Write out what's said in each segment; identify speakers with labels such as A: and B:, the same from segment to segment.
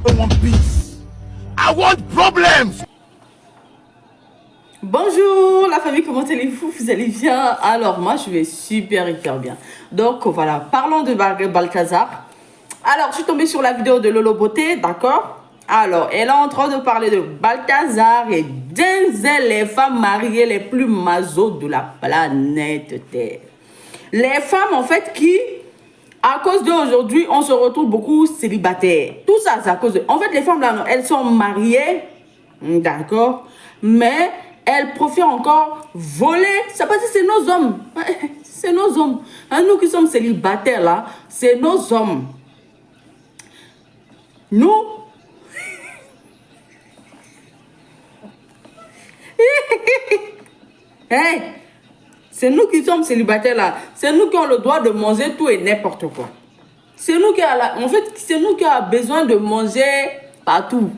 A: I want peace. I want problems.
B: Bonjour la famille, comment allez-vous? Vous allez bien? Alors moi je vais super hyper bien. Donc voilà, parlons de Balthazar. Alors je suis tombée sur la vidéo de Lolo Beauté, d'accord? Alors elle est en train de parler de Balthazar et Denzel, les femmes mariées les plus mazos de la planète Terre. Les femmes en fait qui, à cause d'aujourd'hui, on se retrouve beaucoup célibataires. Tout ça c'est à cause de... En fait les femmes là, elles sont mariées, d'accord? Mais elles préfèrent encore voler. Ça veut dire c'est nos hommes. C'est nos hommes. Hein, nous qui sommes célibataires là, c'est nos hommes. Nous. Hey, c'est nous qui sommes célibataires là. C'est nous qui avons le droit de manger tout et n'importe quoi. C'est nous qui en fait, c'est nous qui avons besoin de manger partout.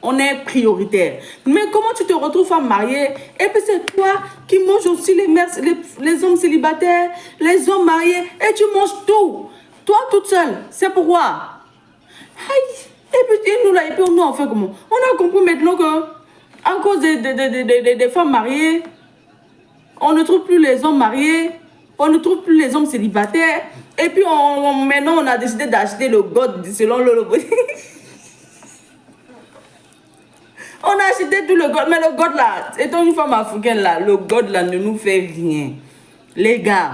B: On est prioritaire. Mais comment tu te retrouves femme mariée et puis c'est toi qui manges aussi les hommes célibataires, les hommes mariés et tu manges tout. Toi toute seule. C'est pourquoi? Aïe. Et puis nous là, et puis nous on fait comment? On a compris maintenant que à cause des femmes mariées, on ne trouve plus les hommes mariés, on ne trouve plus les hommes célibataires. Et puis maintenant on a décidé d'acheter le God selon le On a acheté tout le God, mais le God là, étant une femme africaine là, le God là ne nous fait rien. Les gars,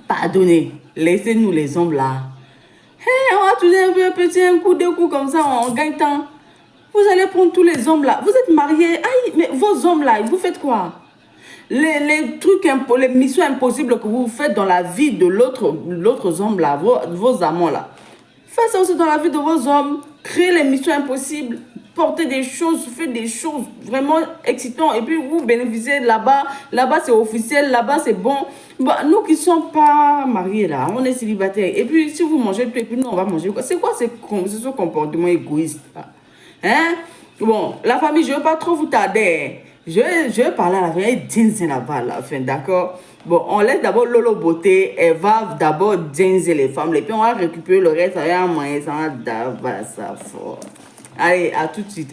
B: pardonnez, laissez-nous les hommes là. Hey, on va tous un coup, deux coups comme ça, on gagne temps. Vous allez prendre tous les hommes là. Vous êtes mariés, aïe, mais vos hommes là, vous faites quoi? Les trucs, les missions impossibles que vous faites dans la vie de l'autre homme là, vos amants là. Faites ça aussi dans la vie de vos hommes. Créez les missions impossibles. Portez des choses, faites des choses vraiment excitantes. Et puis vous bénéficiez là-bas. Là-bas c'est officiel, là-bas c'est bon. Bah, nous qui ne sommes pas mariés là, on est célibataires. Et puis si vous mangez tout et puis nous on va manger quoi? C'est quoi ce comportement égoïste là? Hein? Bon, la famille, je ne veux pas trop vous tarder. Je vais parler à la famille Denzel là-bas, la fin, d'accord? Bon, on laisse d'abord Lolo Beauté. Elle va d'abord Denzel les femmes. Et puis on va récupérer le reste. Ça va moyen, ça va ça fort. Allez, à tout de suite.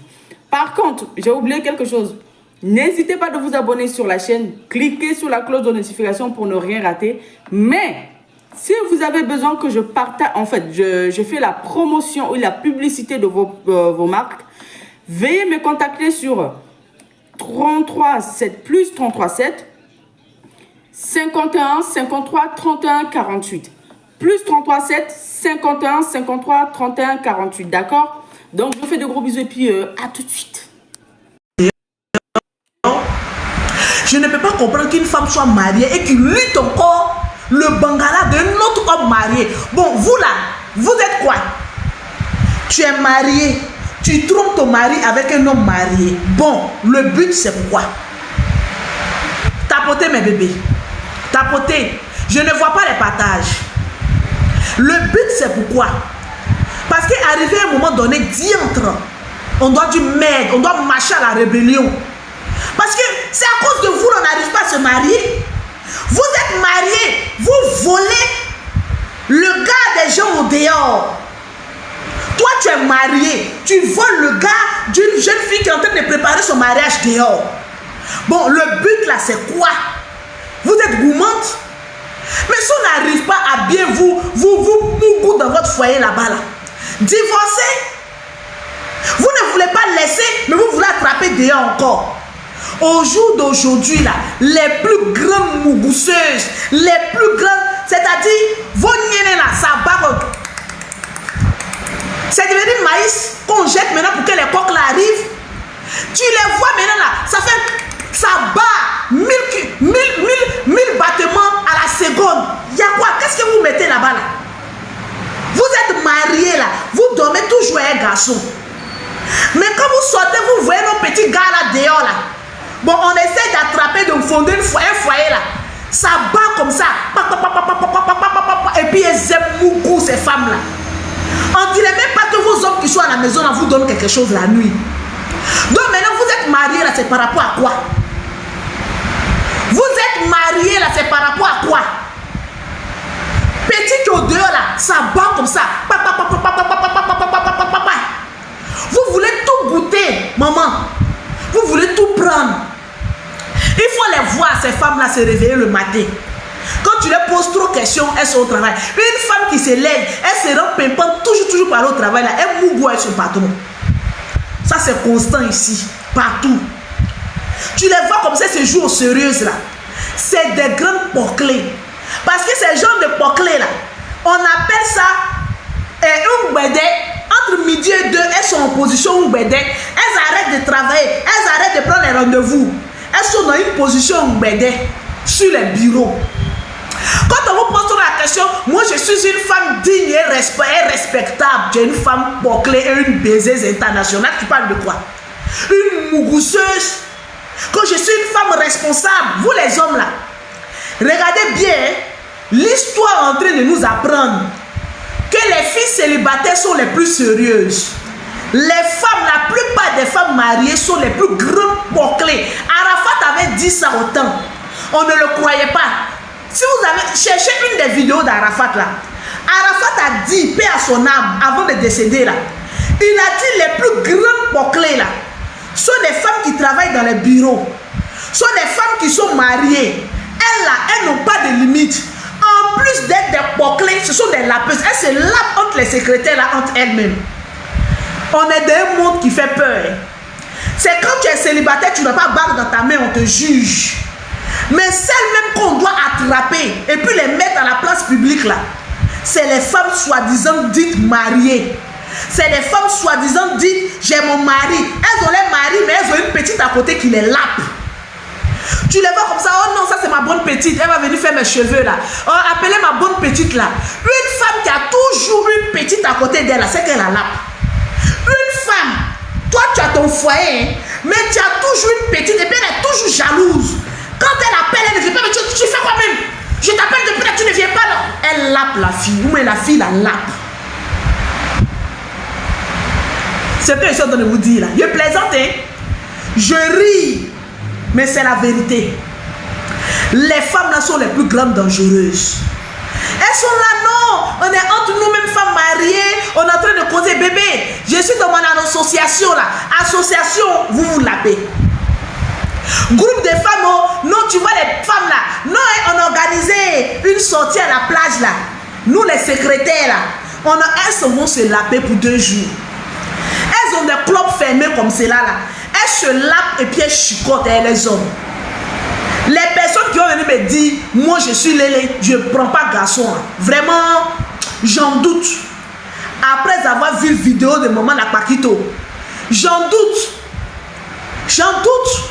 B: Par contre, j'ai oublié quelque chose. N'hésitez pas de vous abonner sur la chaîne. Cliquez sur la cloche de notification pour ne rien rater. Mais si vous avez besoin que je partage, en fait, je fais la promotion ou la publicité de vos marques, veuillez me contacter sur 337 plus 337 51 53 31 48 plus 337 51 53 31 48, d'accord? Donc je vous fais de gros bisous et puis à tout de suite.
C: Je ne peux pas comprendre qu'une femme soit mariée et qu'il lutte encore le bangala d'un autre homme marié. Bon, vous là, vous êtes quoi? Tu es marié, tu trompes ton mari avec un homme marié. Bon, le but c'est quoi? Tapoter mes bébés. Tapoter. Je ne vois pas les partages. Le but c'est pourquoi? Parce qu'arrivé à un moment donné, diantre, on doit du merde, on doit marcher à la rébellion. Parce que c'est à cause de vous qu'on n'arrive pas à se marier. Vous êtes mariés, vous volez le gars des gens au dehors. Toi, tu es marié, tu voles le gars d'une jeune fille qui est en train de préparer son mariage dehors. Bon, le but là, c'est quoi? Vous êtes gourmande. Mais si on n'arrive pas à bien vous dans votre foyer là-bas, là, divorcer, vous ne voulez pas laisser, mais vous voulez attraper dehors encore. Au jour d'aujourd'hui, là, les plus grandes mougousseuses, les plus grandes, c'est-à-dire vos niennes là, ça barre. C'est devenu maïs qu'on jette maintenant pour que les coques là arrivent. Tu les vois maintenant là, ça bat 1000 battements à la seconde. Il y a quoi? Qu'est-ce que vous mettez là-bas là? Vous êtes mariés là, vous dormez toujours un garçon. Mais quand vous sortez, vous voyez nos petits gars là dehors là. Bon, on essaie d'attraper, de fonder un foyer là. Ça bat comme ça. Et puis elles aiment beaucoup ces femmes là. On dirait même pas que vos hommes qui sont à la maison là vous donnent quelque chose la nuit. Donc maintenant vous êtes mariés là, c'est par rapport à quoi? Vous êtes mariés là, c'est par rapport à quoi? Petit odeur là, ça bat comme ça. maman, vous voulez tout prendre. Il faut les voir, ces femmes-là, se réveiller le matin. Quand tu leur poses trop de questions, elles sont au travail. Une femme qui se lève, elle se rend pimpante toujours par le travail, là, elle mougou avec son patron. Ça, c'est constant ici, partout. Tu les vois comme ça, ces jours sérieux là. C'est des grandes porclés. Parce que ces gens de porclés là, on appelle ça un bédé. Entre midi et 2, elles sont en position un bédé. Elles arrêtent de travailler, elles arrêtent de prendre les rendez-vous. Elles sont dans une position un bédé sur les bureaux. Quand on vous pose la question, moi je suis une femme digne et respectable. J'ai une femme porclée et une baiseuse internationale. Tu parles de quoi? Une mougousseuse. Quand je suis une femme responsable, vous les hommes là, regardez bien, l'histoire est en train de nous apprendre que les filles célibataires sont les plus sérieuses. Les femmes, la plupart des femmes mariées sont les plus grandes porclées. Arafat avait dit ça autant. On ne le croyait pas. Si vous avez cherché une des vidéos d'Arafat là, Arafat a dit, paix à son âme, avant de décéder là, il a dit les plus grandes porclées là, sont des femmes qui travaillent dans les bureaux, sont des femmes qui sont mariées. Elles là, elles n'ont pas de limite. En plus d'être des porclées, ce sont des lapeuses. Elles se lapent entre les secrétaires là, entre elles-mêmes. On est dans un monde qui fait peur. C'est quand tu es célibataire, tu n'as pas bague dans ta main, on te juge. Mais celles même qu'on doit attraper et puis les mettre à la place publique là, c'est les femmes soi-disant dites mariées. C'est les femmes soi-disant dites j'ai mon mari. Elles ont les maris, mais elles ont une petite à côté qui les lappe. Tu les vois comme ça, oh non, ça c'est ma bonne petite, elle va venir faire mes cheveux là. Oh, appelez ma bonne petite là. Une femme qui a toujours une petite à côté d'elle, c'est qu'elle la lappe. Une femme, toi tu as ton foyer, mais tu as toujours une petite et puis elle est toujours jalouse. Quand elle appelle, elle ne vient pas, mais tu fais quoi même? Je t'appelle depuis là, tu ne viens pas là. Elle lappe la fille, ou mais la fille la lappe. C'est ce que je suis en train de vous dire là. Je plaisante, hein? Je ris, mais c'est la vérité. Les femmes là sont les plus grandes dangereuses. Elles sont là, non. On est entre nous-mêmes femmes mariées. On est en train de causer bébé. Je suis dans mon association là. Association, vous vous lapez. Groupe de femmes, oh, non, tu vois les femmes là. Non, on a organisé une sortie à la plage là. Nous les secrétaires là. Elles vont se laper pour 2 jours. Elles ont des clubs fermés comme cela là. Elles se lapent et puis elles chicotent les hommes. Les personnes qui ont venu me dire, moi je suis Lélé, je ne prends pas garçon. Hein. Vraiment, j'en doute. Après avoir vu la vidéo de Maman Nakpakito, j'en doute. J'en doute.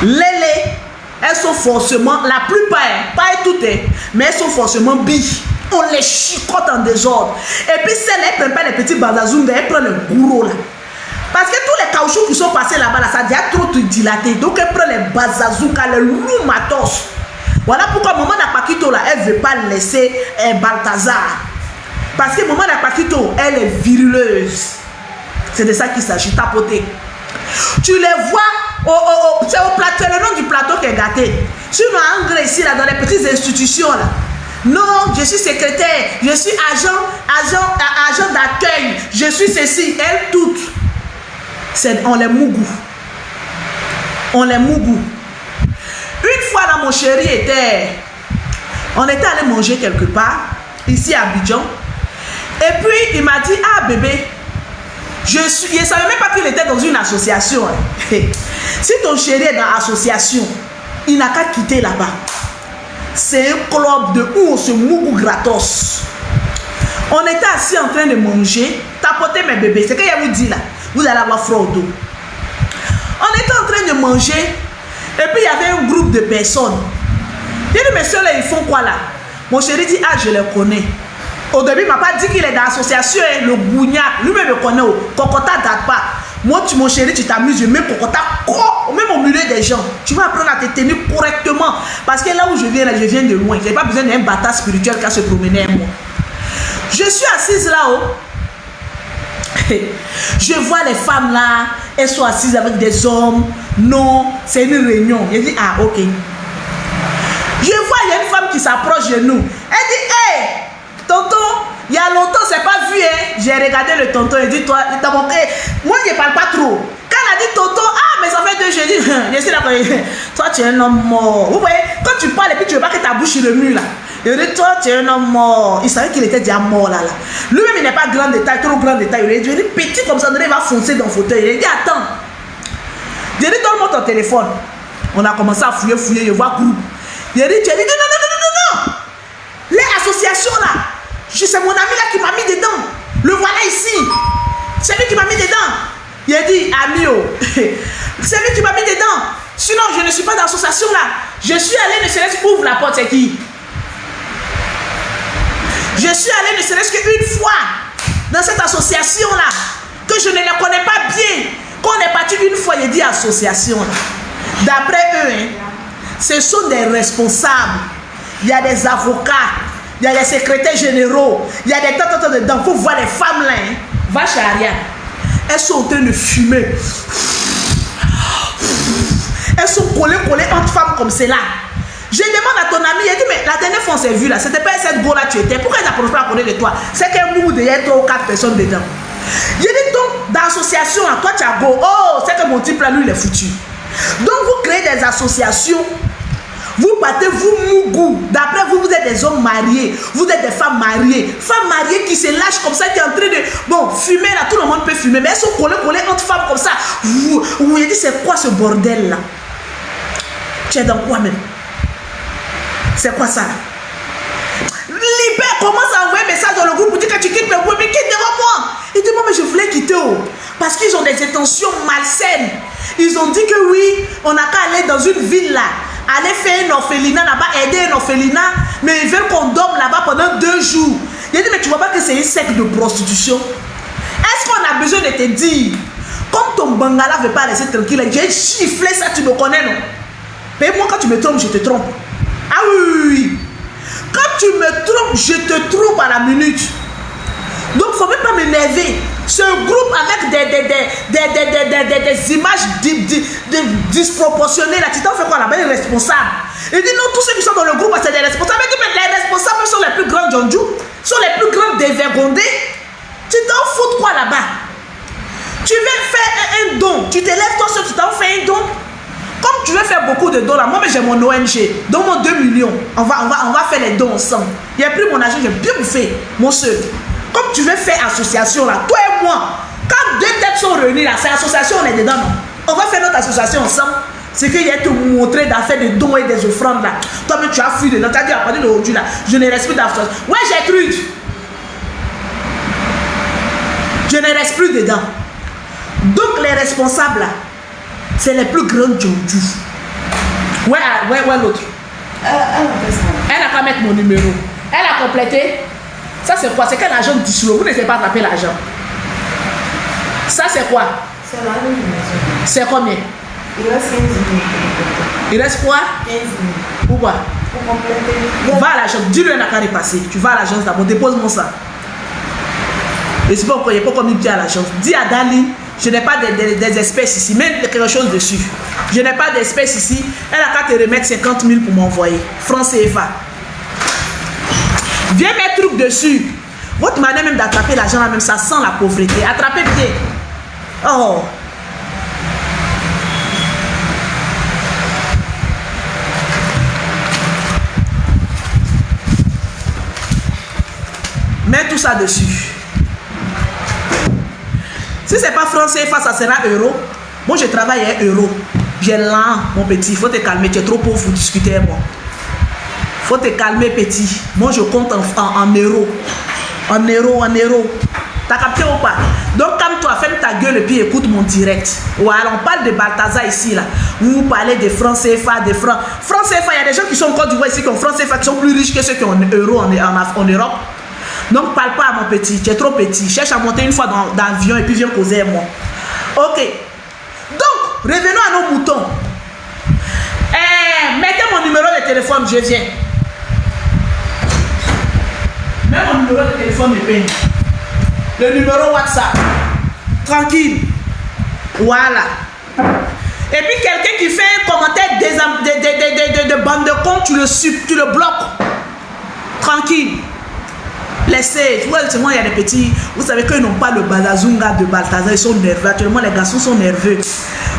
C: Lélé, elles sont forcément, la plupart, pas toutes, mais elles sont forcément billes. On les chicote en désordre. Et puis celles, elles ne prennent pas les petits bazazoum, elles prennent le bourreau là. Parce que tous les caoutchoucs qui sont passés là-bas, là, ça a déjà trop dilaté. Donc elle prend les bazazoukas, les loups matos. Voilà pourquoi Maman Nakpakito là, elle ne veut pas laisser Balthazar. Parce que Maman Nakpakito, elle est viruleuse. C'est de ça qu'il s'agit, tapoter. Tu les vois, c'est le nom du plateau qui est gâté. Sinon, en Grèce, ici, là, dans les petites institutions là. Non, je suis secrétaire, je suis agent d'accueil, je suis ceci, elles toutes. On les mougou. On les mougou. Une fois là, mon chéri on était allé manger quelque part, ici à Abidjan. Et puis il m'a dit, ah bébé, je ne savais même pas qu'il était dans une association. Si ton chéri est dans l'association, il n'a qu'à quitter là-bas. C'est un club de où on se mougou gratos. On était assis en train de manger, tapoter mes bébés. C'est ce que je vous dis là. Vous allez avoir froid au dos. On était en train de manger. Et puis il y avait un groupe de personnes. Il dit, mais ceux-là, ils font quoi là? Mon chéri dit, ah, je les connais. Au début, il ne m'a pas dit qu'il est dans l'association, le Bougna. Lui-même me connaît. Kokota ne date pas. Moi, mon chéri, tu t'amuses, je mets Kokota même au milieu des gens. Tu vas apprendre à te tenir correctement. Parce que là où je viens de loin. Je n'ai pas besoin d'un bâtard spirituel qui a se promener moi. Je suis assise là-haut. Je vois les femmes là, elles sont assises avec des hommes. Non, c'est une réunion. Je dis, ah, ok. Je vois, il y a une femme qui s'approche de nous. Elle dit, hé, tonton, Il y a longtemps, c'est pas vu, hein. J'ai regardé le tonton et dit, toi, moi, je parle pas trop. Quand elle a dit tonton, mais ça fait 2 jours, j'ai dit, je suis là, toi, tu es un homme mort. Vous voyez, quand tu parles et puis tu veux pas que ta bouche sur le mur, là. Il dit, toi, tu es un homme mort. Il savait qu'il était déjà mort, là. Lui-même, il n'est pas grand détail, trop grand détail. Il dit, petit comme ça, il va foncer dans le fauteuil. Il dit, attends. J'ai dit, donne-moi ton téléphone. On a commencé à fouiller, je vois groupe. Il a dit, tu as dit, non. Les associations là, c'est mon ami là qui m'a mis dedans. Le voilà ici. C'est lui qui m'a mis dedans. Il a dit, Amio, c'est lui qui m'a mis dedans. Sinon, je ne suis pas dans l'association là. Je suis allé, ne serait-ce qu'ouvre la porte, c'est qui? Je suis allé, ne serait-ce qu'une fois dans cette association là, que je ne les connais pas bien. Quand on est parti une fois, il dit association là. D'après eux, hein, ce sont des responsables. Il y a des avocats, il y a des secrétaires généraux, il y a des tas dedans. Vous voyez les femmes là, hein, va chez Ariane. Elles sont en train de fumer. Elles sont collées entre femmes comme cela. Je demande à ton ami, il dit, mais la dernière fois on s'est vu là, c'était pas cette go là tu étais. Pourquoi ils n'approchent pas à côté de toi? C'est qu'un mood, il y a 3 ou 4 personnes dedans. Je dis donc, dans l'association là, toi tu as go, oh, c'est que mon type là, lui il est foutu. Donc vous créez des associations, vous partez, vous mougou. D'après vous, vous êtes des hommes mariés, vous êtes des femmes mariées qui se lâchent comme ça, qui est en train de, bon, fumer là, tout le monde peut fumer, mais elles sont collées entre femmes comme ça. Vous vous dites, c'est quoi ce bordel là? Tu es dans quoi même? C'est quoi ça? Libère, commence à envoyer un message dans le groupe pour dire que tu quittes le groupe, mais quitte devant moi. Il dit, moi, mais je voulais quitter, parce qu'ils ont des intentions malsaines. Ils ont dit que oui, on n'a qu'à aller dans une ville là, aller faire un orphelinat là-bas, aider un orphelinat, mais ils veulent qu'on dorme là-bas pendant 2 jours. Il a dit, mais tu vois pas que c'est une secte de prostitution? Est-ce qu'on a besoin de te dire, comme ton bangala ne veut pas rester tranquille, j'ai giflé ça, tu me connais, non? Mais moi, quand tu me trompes, je te trompe. Ah oui. Quand tu me trompes, je te trompe à la minute. Donc, il ne faut même pas m'énerver. Ce groupe avec des images disproportionnées, là, tu t'en fais quoi là-bas? Il est responsable. Il dit non, tous ceux qui sont dans le groupe, c'est des responsables. Il dit, mais les responsables sont les plus grands Djondjou, sont les plus grands dévergondés. Tu t'en fous de quoi là-bas? Tu veux faire un don, tu te lèves toi seul, tu t'en fais un don. Comme tu veux faire beaucoup de dons là, moi j'ai mon ONG, donne-moi 2 millions, on va faire les dons ensemble. Il a pris mon argent, j'ai bien bouffé, mon seul. Comme tu veux faire association là, toi et moi, quand 2 têtes sont réunies là, c'est association, on est dedans, non? On va faire notre association ensemble. C'est qu'il y a te montrer d'affaires des dons et des offrandes là. Toi-même tu as fui dedans, tu as dit à partir d'aujourd'hui là, je ne reste plus d'association. Ouais, Gertrude, je ne reste plus dedans. Donc les responsables là, c'est les plus grands Djondjou. Ouais, l'autre. Elle n'a qu'à mettre mon numéro. Elle a complété. Ça c'est quoi? C'est quel argent d'Islo? Vous ne savez pas attraper l'argent. Ça c'est quoi?
B: C'est la même maison.
C: C'est combien?
B: Il reste 15 000.
C: Il reste quoi?
B: 15 000.
C: Pourquoi?
B: Pour compléter.
C: Va à l'agence. Dis-lui, elle n'a qu'à repasser. Tu vas à l'agence d'abord. Dépose-moi ça. Et c'est pas encore, il n'y a pas comme une pied à l'agence. Dis à Dali, je n'ai pas des espèces ici. Mets quelque chose dessus. Je n'ai pas d'espèces ici. Elle a qu'à te remettre 50 000 pour m'envoyer. Francs CFA. Viens mettre truc dessus. Votre manière même d'attraper l'argent là même, ça sent la pauvreté. Attrapez bien. Oh. Mets tout ça dessus. Si c'est pas franc CFA, ça sera euro. Moi, je travaille à euro. J'ai lent, mon petit. Il faut te calmer. Tu es trop pauvre pour discuter avec moi. Il faut te calmer, petit. Moi, je compte en euros. En euros. T'as capté ou pas? Donc, calme-toi, ferme ta gueule et puis écoute mon direct. Voilà, on parle de Balthazar ici, là. Vous parlez de francs CFA, de francs. Francs CFA, il y a des gens qui sont en Côte d'Ivoire ici qui ont francs CFA qui sont plus riches que ceux qui ont euros en Europe. Donc, parle pas à mon petit, tu es trop petit. Cherche à monter une fois dans l'avion et puis viens causer avec moi. Ok. Donc, revenons à nos moutons. Mettez mon numéro de téléphone, je viens. Mets mon numéro de téléphone, je paye. Le numéro WhatsApp. Tranquille. Voilà. Et puis, quelqu'un qui fait un commentaire de bande de compte, tu le bloques. Tranquille. blessés. Tu vois, il y a des petits, vous savez qu'ils n'ont pas le Bazazunga de Balthazar, ils sont nerveux. Actuellement, les garçons sont nerveux.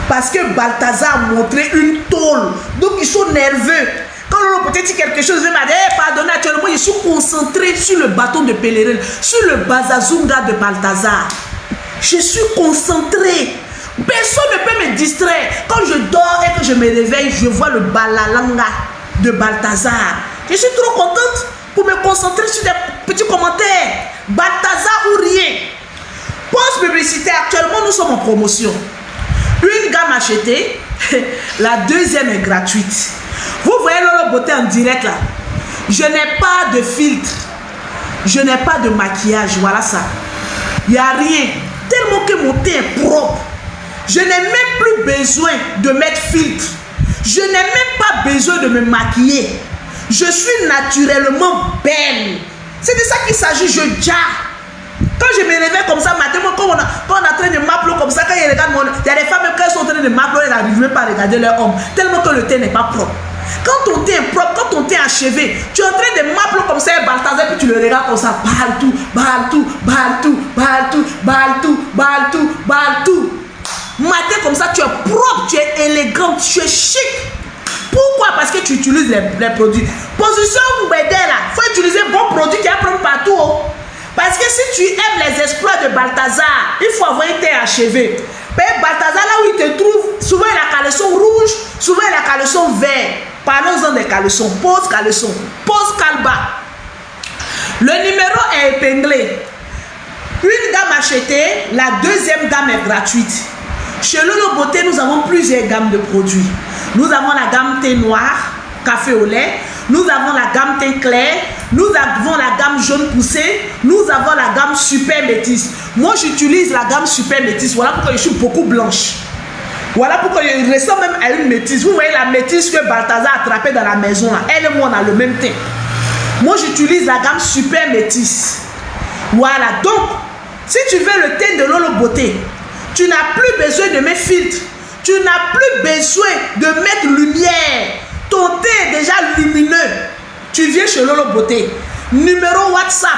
C: Parce que Balthazar a montré une tôle. Donc, ils sont nerveux. Quand l'on peut dire quelque chose, il m'a dit, pardonnez, actuellement, je suis concentré sur le bâton de pèlerin, sur le Bazazunga de Balthazar. Je suis concentré. Personne ne peut me distraire. Quand je dors et que je me réveille, je vois le Balalanga de Balthazar. Je suis trop contente pour me concentrer sur des petits commentaires. Balthazar ou rien. Pause publicitaire. Actuellement, nous sommes en promotion. Une gamme achetée, la deuxième est gratuite. Vous voyez Lolo Beauté en direct là. Je n'ai pas de filtre. Je n'ai pas de maquillage. Voilà ça. Il n'y a rien. Tellement que mon teint est propre. Je n'ai même plus besoin de mettre filtre. Je n'ai même pas besoin de me maquiller. Je suis naturellement belle. C'est de ça qu'il s'agit. Je ja. Quand je me réveille comme ça, matin, quand on est en train de m'appeler comme ça, quand ils regardent mon... Il y a des femmes, quand elles sont en train de m'appeler, elles n'arrivent même pas à regarder leur homme. Tellement que le teint n'est pas propre. Quand ton teint est propre, quand ton teint est achevé, tu es en train de m'appeler comme ça, Balthazar, puis tu le regardes comme ça. Baltou, Baltou, Baltou, Baltou, Baltou, Baltou, Baltou. Matin comme ça, tu es propre, tu es élégante, tu es chic. Pourquoi? Parce que tu utilises les produits. Position Mbede là, il faut utiliser bon produit qui est propre partout. Oh. Parce que si tu aimes les exploits de Balthazar, il faut avoir un teint achevé. Mais Balthazar, là où il te trouve, souvent il a caleçon rouge, souvent il a caleçon vert. Parlons-en des caleçons. Pose caleçon, pose calba. Le numéro est épinglé. Une gamme achetée, la deuxième gamme est gratuite. Chez Lolo Beauté, nous avons plusieurs gammes de produits. Nous avons la gamme thé noir, café au lait. Nous avons la gamme thé clair. Nous avons la gamme jaune poussé. Nous avons la gamme super métisse. Moi, j'utilise la gamme super métisse. Voilà pourquoi je suis beaucoup blanche. Voilà pourquoi je ressemble même à une métisse. Vous voyez la métisse que Balthazar a attrapée dans la maison. Là. Elle et moi, on a le même teint. Moi, j'utilise la gamme super métisse. Voilà. Donc, si tu veux le teint de Lolo Beauté, tu n'as plus besoin de mes filtres. Tu n'as plus besoin de mettre lumière. Ton teint est déjà lumineux. Tu viens chez Lolo Beauté. Numéro WhatsApp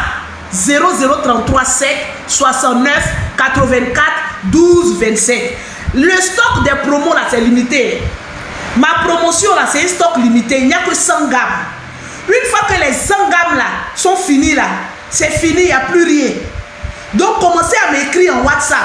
C: 0033 7 69 84 12 27. Le stock des promos là, c'est limité. Ma promotion là, c'est un stock limité. Il n'y a que 100 gammes. Une fois que les 100 gammes là sont finies là, c'est fini, il n'y a plus rien. Donc commencez à m'écrire en WhatsApp.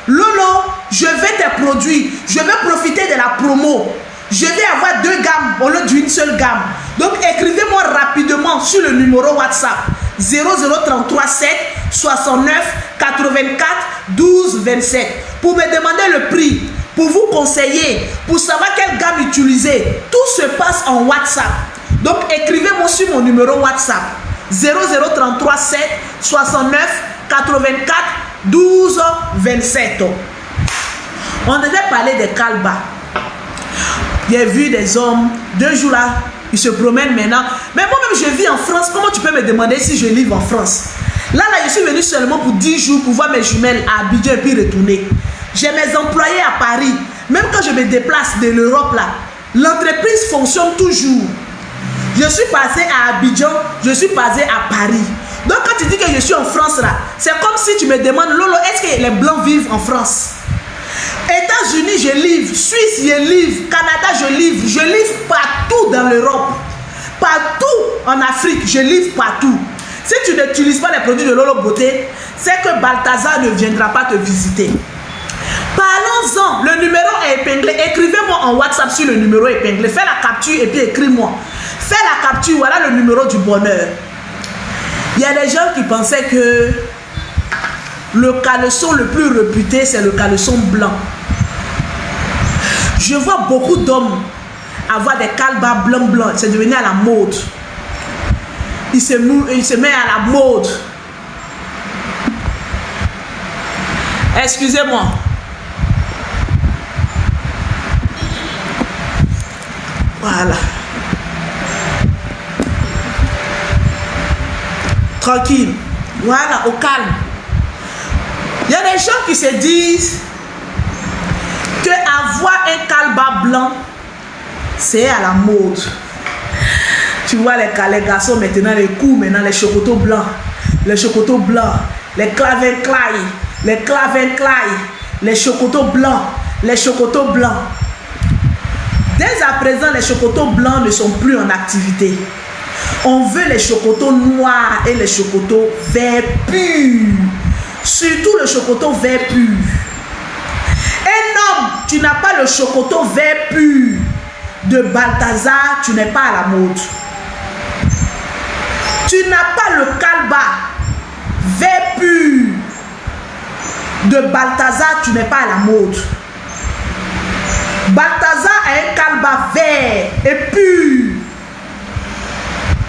C: Lolo, je vais tes produits. Je vais profiter de la promo. Je vais avoir 2 gammes au lieu d'une seule gamme. Donc écrivez-moi rapidement sur le numéro WhatsApp 0033 7 69 84 12 27 pour me demander le prix, pour vous conseiller, pour savoir quelle gamme utiliser. Tout se passe en WhatsApp. Donc écrivez-moi sur mon numéro WhatsApp 0033 7 69 84 12 27. On devait parler des calbas. J'ai vu des hommes, 2 jours là, ils se promènent maintenant. Mais moi-même, je vis en France. Comment tu peux me demander si je livre en France? Là, je suis venu seulement pour 10 jours pour voir mes jumelles à Abidjan et puis retourner. J'ai mes employés à Paris. Même quand je me déplace de l'Europe, là, l'entreprise fonctionne toujours. Je suis passé à Abidjan, je suis passé à Paris. Donc, quand tu dis que je suis en France, là, c'est comme si tu me demandes, Lolo, est-ce que les Blancs vivent en France? États-Unis, je livre. Suisse, je livre. Canada, je livre partout dans l'Europe. Partout en Afrique, je livre partout. Si tu n'utilises pas les produits de Lolo Beauté, c'est que Balthazar ne viendra pas te visiter. Parlons-en. Le numéro est épinglé. Écrivez-moi en WhatsApp sur le numéro épinglé. Fais la capture et puis écris-moi. Fais la capture. Voilà le numéro du bonheur. Il y a des gens qui pensaient que le caleçon le plus réputé, c'est le caleçon blanc. Je vois beaucoup d'hommes avoir des calbas blancs. C'est devenu à la mode. Il se met à la mode. Excusez-moi. Voilà. Tranquille. Voilà, au calme. Il y a des gens qui se disent que avoir un calba blanc, c'est à la mode. Tu vois les garçons maintenant, les coups, maintenant les chocotos blancs. les chocotos blancs, les clavenclailles, les clavenclailles, les chocotos blancs, les chocotos blancs. Dès à présent, les chocotos blancs ne sont plus en activité. On veut les chocotos noirs et les chocotos vert pur. Surtout le chocotot vert pur. Un homme, tu n'as pas le chocotot vert pur de Balthazar, tu n'es pas à la mode. Tu n'as pas le calba vert pur de Balthazar, tu n'es pas à la mode. Balthazar a un calba vert et pur.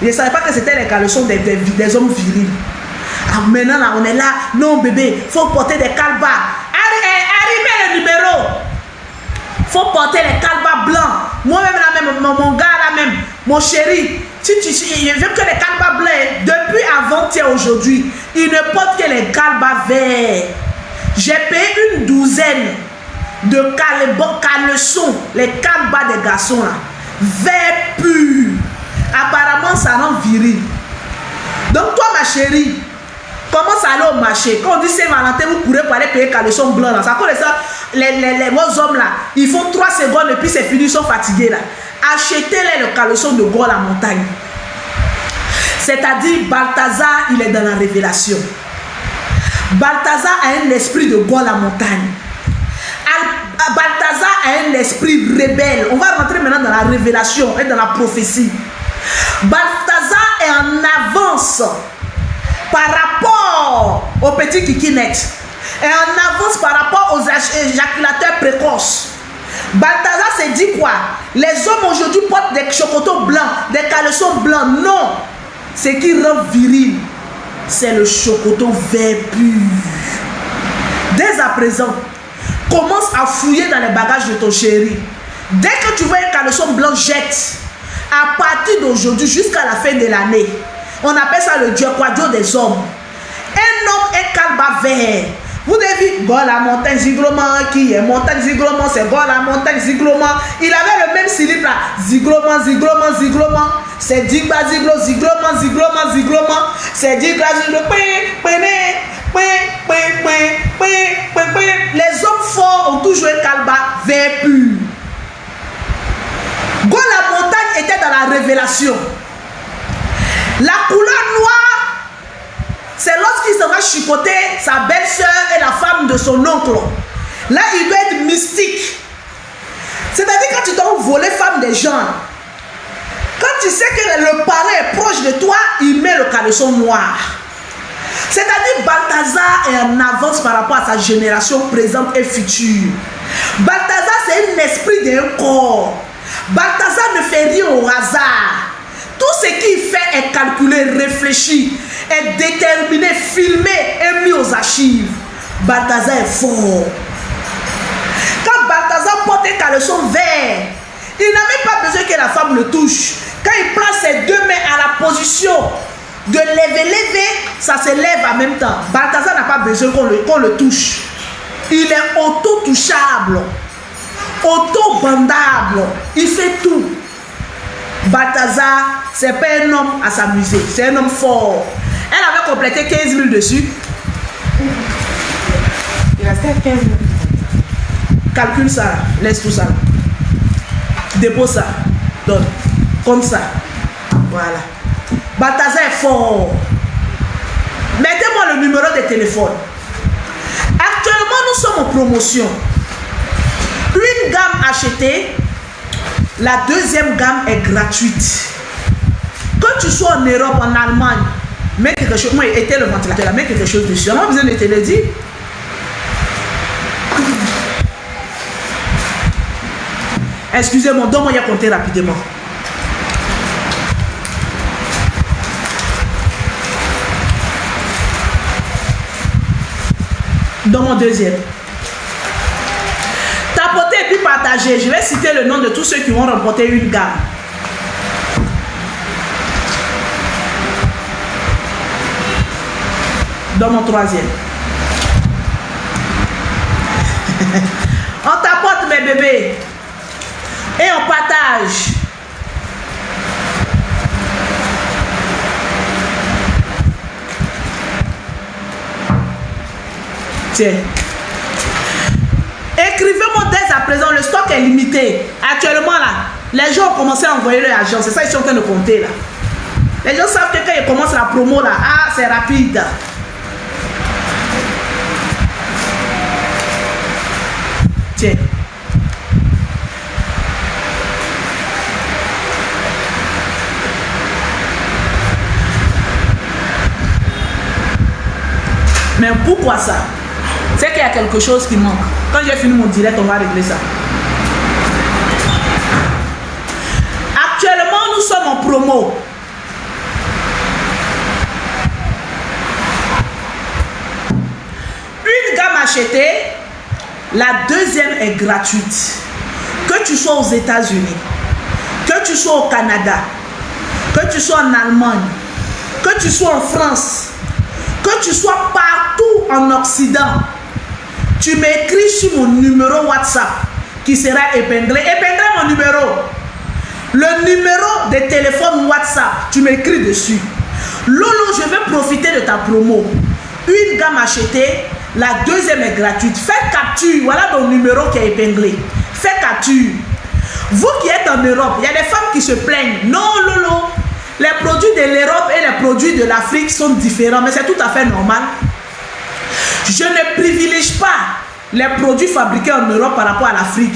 C: Je ne savais pas que c'était les caleçons des hommes virils. Ah, maintenant, là, on est là. Non, bébé, il faut porter des calbas. Arrimez le numéro. Il faut porter les calbas blancs. Moi-même, là, même, mon gars, là, même, mon chéri, je veux que les calbas blancs, depuis avant-hier aujourd'hui, il ne porte que les calbas verts. J'ai payé une douzaine de caleçons, les calbas des garçons, là, verts purs. Apparemment, ça rend viril. Donc, toi, ma chérie, commence à aller au marché. Quand on dit Saint-Valentin, vous pourrez pas aller payer caleçon blanc. Là. Ça cause ça, les beaux hommes là, ils font 3 secondes et puis c'est fini, ils sont fatigués là. Achetez-les le caleçon de Gaulle à montagne. C'est-à-dire, Balthazar, il est dans la révélation. Balthazar a un esprit de Gaulle à montagne. Balthazar a un esprit rebelle. On va rentrer maintenant dans la révélation et dans la prophétie. Balthazar est en avance par rapport aux petits kikinettes et en avance par rapport aux éjaculateurs précoces. Balthazar s'est dit quoi? Les hommes aujourd'hui portent des chocotos blancs, des caleçons blancs. Non, ce qui rend viril, c'est le chocotot vert pur. Dès à présent, commence à fouiller dans les bagages de ton chéri. Dès que tu vois un caleçon blanc, jette. À partir d'aujourd'hui jusqu'à la fin de l'année, on appelle ça le diaquadio des hommes. Un homme est calba vert. Vous devez dire, la montagne zigloman, qui est montagne zigloman, c'est la montagne zigloman. Il avait le même slip là, zigloman, zigloman, zigloman. C'est digba ziglo, zigloman, zigloman, zigloman. C'est digba ziglo, les hommes forts ont toujours un calba vert pur. La montagne était dans la révélation. La couleur noire, c'est lorsqu'il se va chicoter sa belle-sœur et la femme de son oncle. Là, il doit être mystique. C'est-à-dire quand tu dois voler femme des gens, quand tu sais que le parent est proche de toi, il met le caleçon noir. C'est-à-dire Balthazar est en avance par rapport à sa génération présente et future. Balthazar, c'est un esprit d'un corps. Balthazar ne fait rien au hasard. Tout ce qu'il fait est calculé, réfléchi, est déterminé, filmé et mis aux archives. Balthazar est fort. Quand Balthazar porte un caleçon vert, il n'a même pas besoin que la femme le touche. Quand il prend ses 2 mains à la position de lever, ça se lève en même temps. Balthazar n'a pas besoin qu'on le touche. Il est auto-touchable. Auto-bandable, il fait tout. Balthazar, c'est pas un homme à s'amuser, c'est un homme fort. Elle avait complété 15 000 dessus. Il restait 15 000. Calcule ça, laisse tout ça. Dépose ça, donne. Comme ça. Voilà. Balthazar est fort. Mettez-moi le numéro de téléphone. Actuellement, nous sommes en promotion. Une gamme achetée, la deuxième gamme est gratuite. Quand tu sois en Europe, en Allemagne, mets quelque chose. Moi, éteins le ventilateur, mets quelque chose dessus. On n'a pas besoin de te le dire. Excusez-moi, donne-moi à compter rapidement. Donne-moi deuxième. Tapotez et puis partagez. Je vais citer le nom de tous ceux qui vont remporter une gamme. Dans mon troisième. On tapote mes bébés. Et on partage. Tiens. Écrivez-moi dès à présent, le stock est limité. Actuellement là, les gens ont commencé à envoyer leur agent. C'est ça, ils sont en train de compter là. Les gens savent que quand ils commencent la promo là, ah, c'est rapide. Tiens. Mais pourquoi ça? C'est qu'il y a quelque chose qui manque. Quand j'ai fini mon direct, on va régler ça. Actuellement, nous sommes en promo. Une gamme achetée, la deuxième est gratuite. Que tu sois aux États-Unis, que tu sois au Canada, que tu sois en Allemagne, que tu sois en France, que tu sois partout en Occident, tu m'écris sur mon numéro WhatsApp qui sera épinglé. Épinglez mon numéro. Le numéro de téléphone WhatsApp, tu m'écris dessus. Lolo, je vais profiter de ta promo. Une gamme achetée, la deuxième est gratuite. Fais capture, voilà ton numéro qui est épinglé. Fais capture. Vous qui êtes en Europe, il y a des femmes qui se plaignent. Non, Lolo, les produits de l'Europe et les produits de l'Afrique sont différents, mais c'est tout à fait normal. Je ne privilégie pas les produits fabriqués en Europe par rapport à l'Afrique.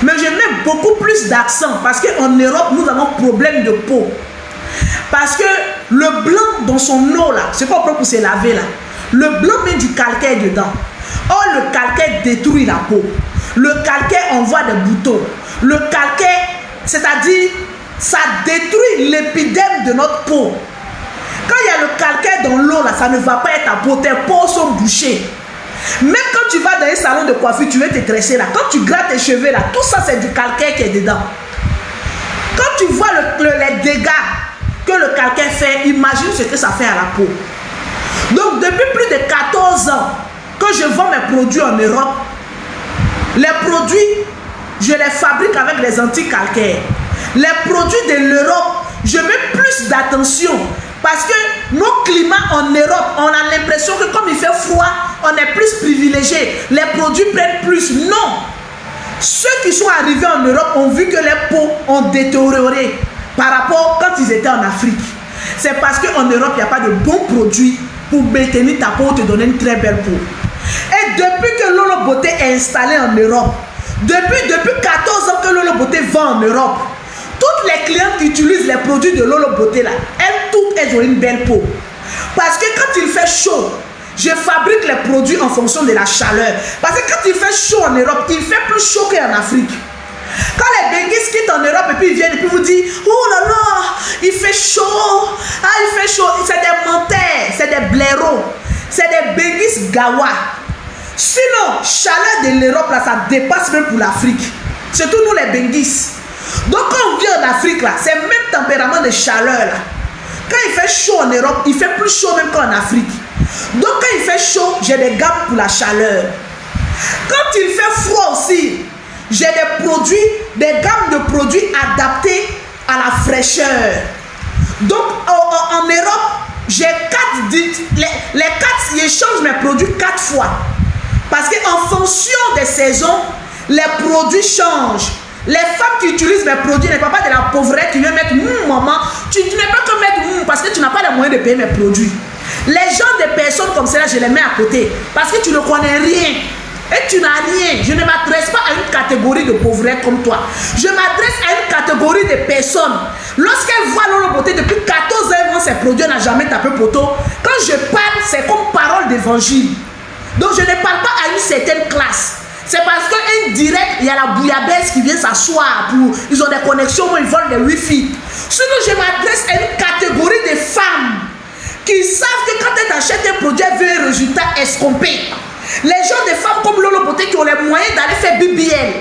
C: Mais je mets beaucoup plus d'accent parce qu'en Europe, nous avons problème de peau. Parce que le blanc dans son eau, là, c'est pas propre pour se laver, là. Le blanc met du calcaire dedans. Or, le calcaire détruit la peau. Le calcaire envoie des boutons. Le calcaire, c'est-à-dire, ça détruit l'épiderme de notre peau. Quand il y a le calcaire dans l'eau, là, ça ne va pas être ta peau. Tes peaux sont bouchées. Même quand tu vas dans un salon de coiffure, tu veux te tresser là. Quand tu grattes tes cheveux là, tout ça c'est du calcaire qui est dedans. Quand tu vois les dégâts que le calcaire fait, imagine ce que ça fait à la peau. Donc depuis plus de 14 ans que je vends mes produits en Europe, les produits, je les fabrique avec les anti-calcaires. Les produits de l'Europe, je mets plus d'attention. Parce que nos climats en Europe, on a l'impression que comme il fait froid, on est plus privilégié. Les produits prennent plus. Non. Ceux qui sont arrivés en Europe ont vu que les peaux ont détérioré par rapport quand ils étaient en Afrique. C'est parce qu'en Europe, il n'y a pas de bons produits pour maintenir ta peau, te donner une très belle peau. Et depuis que Lolo Beauté est installé en Europe, depuis 14 ans que Lolo Beauté vend en Europe, toutes les clientes qui utilisent les produits de Lolo Beauté là, elles ont une belle peau. Parce que quand il fait chaud, je fabrique les produits en fonction de la chaleur. Parce que quand il fait chaud en Europe, il fait plus chaud qu'en Afrique. Quand les Benguis quittent en Europe et puis ils viennent et puis vous disent, oh là là, il fait chaud. Ah, il fait chaud. C'est des menteurs, c'est des blaireaux, c'est des Benguis Gawa. Sinon, chaleur de l'Europe là, ça dépasse même pour l'Afrique. Surtout nous les Benguis. Donc quand on vient en Afrique là, c'est le même tempérament de chaleur là. Quand il fait chaud en Europe, il fait plus chaud même qu'en Afrique. Donc quand il fait chaud, j'ai des gammes pour la chaleur. Quand il fait froid aussi, j'ai des gammes de produits adaptés à la fraîcheur. Donc en Europe, j'ai 4, les 4, je change mes produits 4 fois. Parce qu'en fonction des saisons, les produits changent. Les femmes qui utilisent mes produits, n'est pas de la pauvrette qui vient mettre maman, tu ne peux pas que mettre parce que tu n'as pas les moyens de payer mes produits. Les gens des personnes comme cela, je les mets à côté parce que tu ne connais rien et tu n'as rien. Je ne m'adresse pas à une catégorie de pauvrettes comme toi. Je m'adresse à une catégorie de personnes. Lorsqu'elles voient Lolo Beauté depuis 14 ans, ces produits n'ont jamais tapé poteau. Quand je parle, c'est comme parole d'évangile. Donc je ne parle pas à une certaine classe. C'est parce qu'un direct, il y a la bouillabaisse qui vient s'asseoir. Ils ont des connexions, ils volent des wifi. Sinon, je m'adresse à une catégorie de femmes qui savent que quand elles achètent un produit, elles veulent un résultat escompté. Les gens des femmes comme Lolo Beauté qui ont les moyens d'aller faire BBL.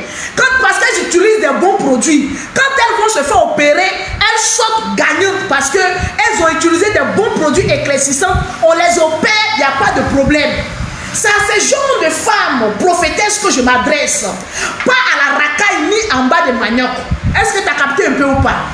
C: Parce qu'elles utilisent des bons produits, quand elles vont se faire opérer, elles sortent gagnantes parce qu'elles ont utilisé des bons produits éclaircissants. On les opère, il n'y a pas de problème. C'est à ce genre de femmes prophétesses que je m'adresse. Pas à la racaille ni en bas de manioc. Est-ce que tu as capté un peu ou pas?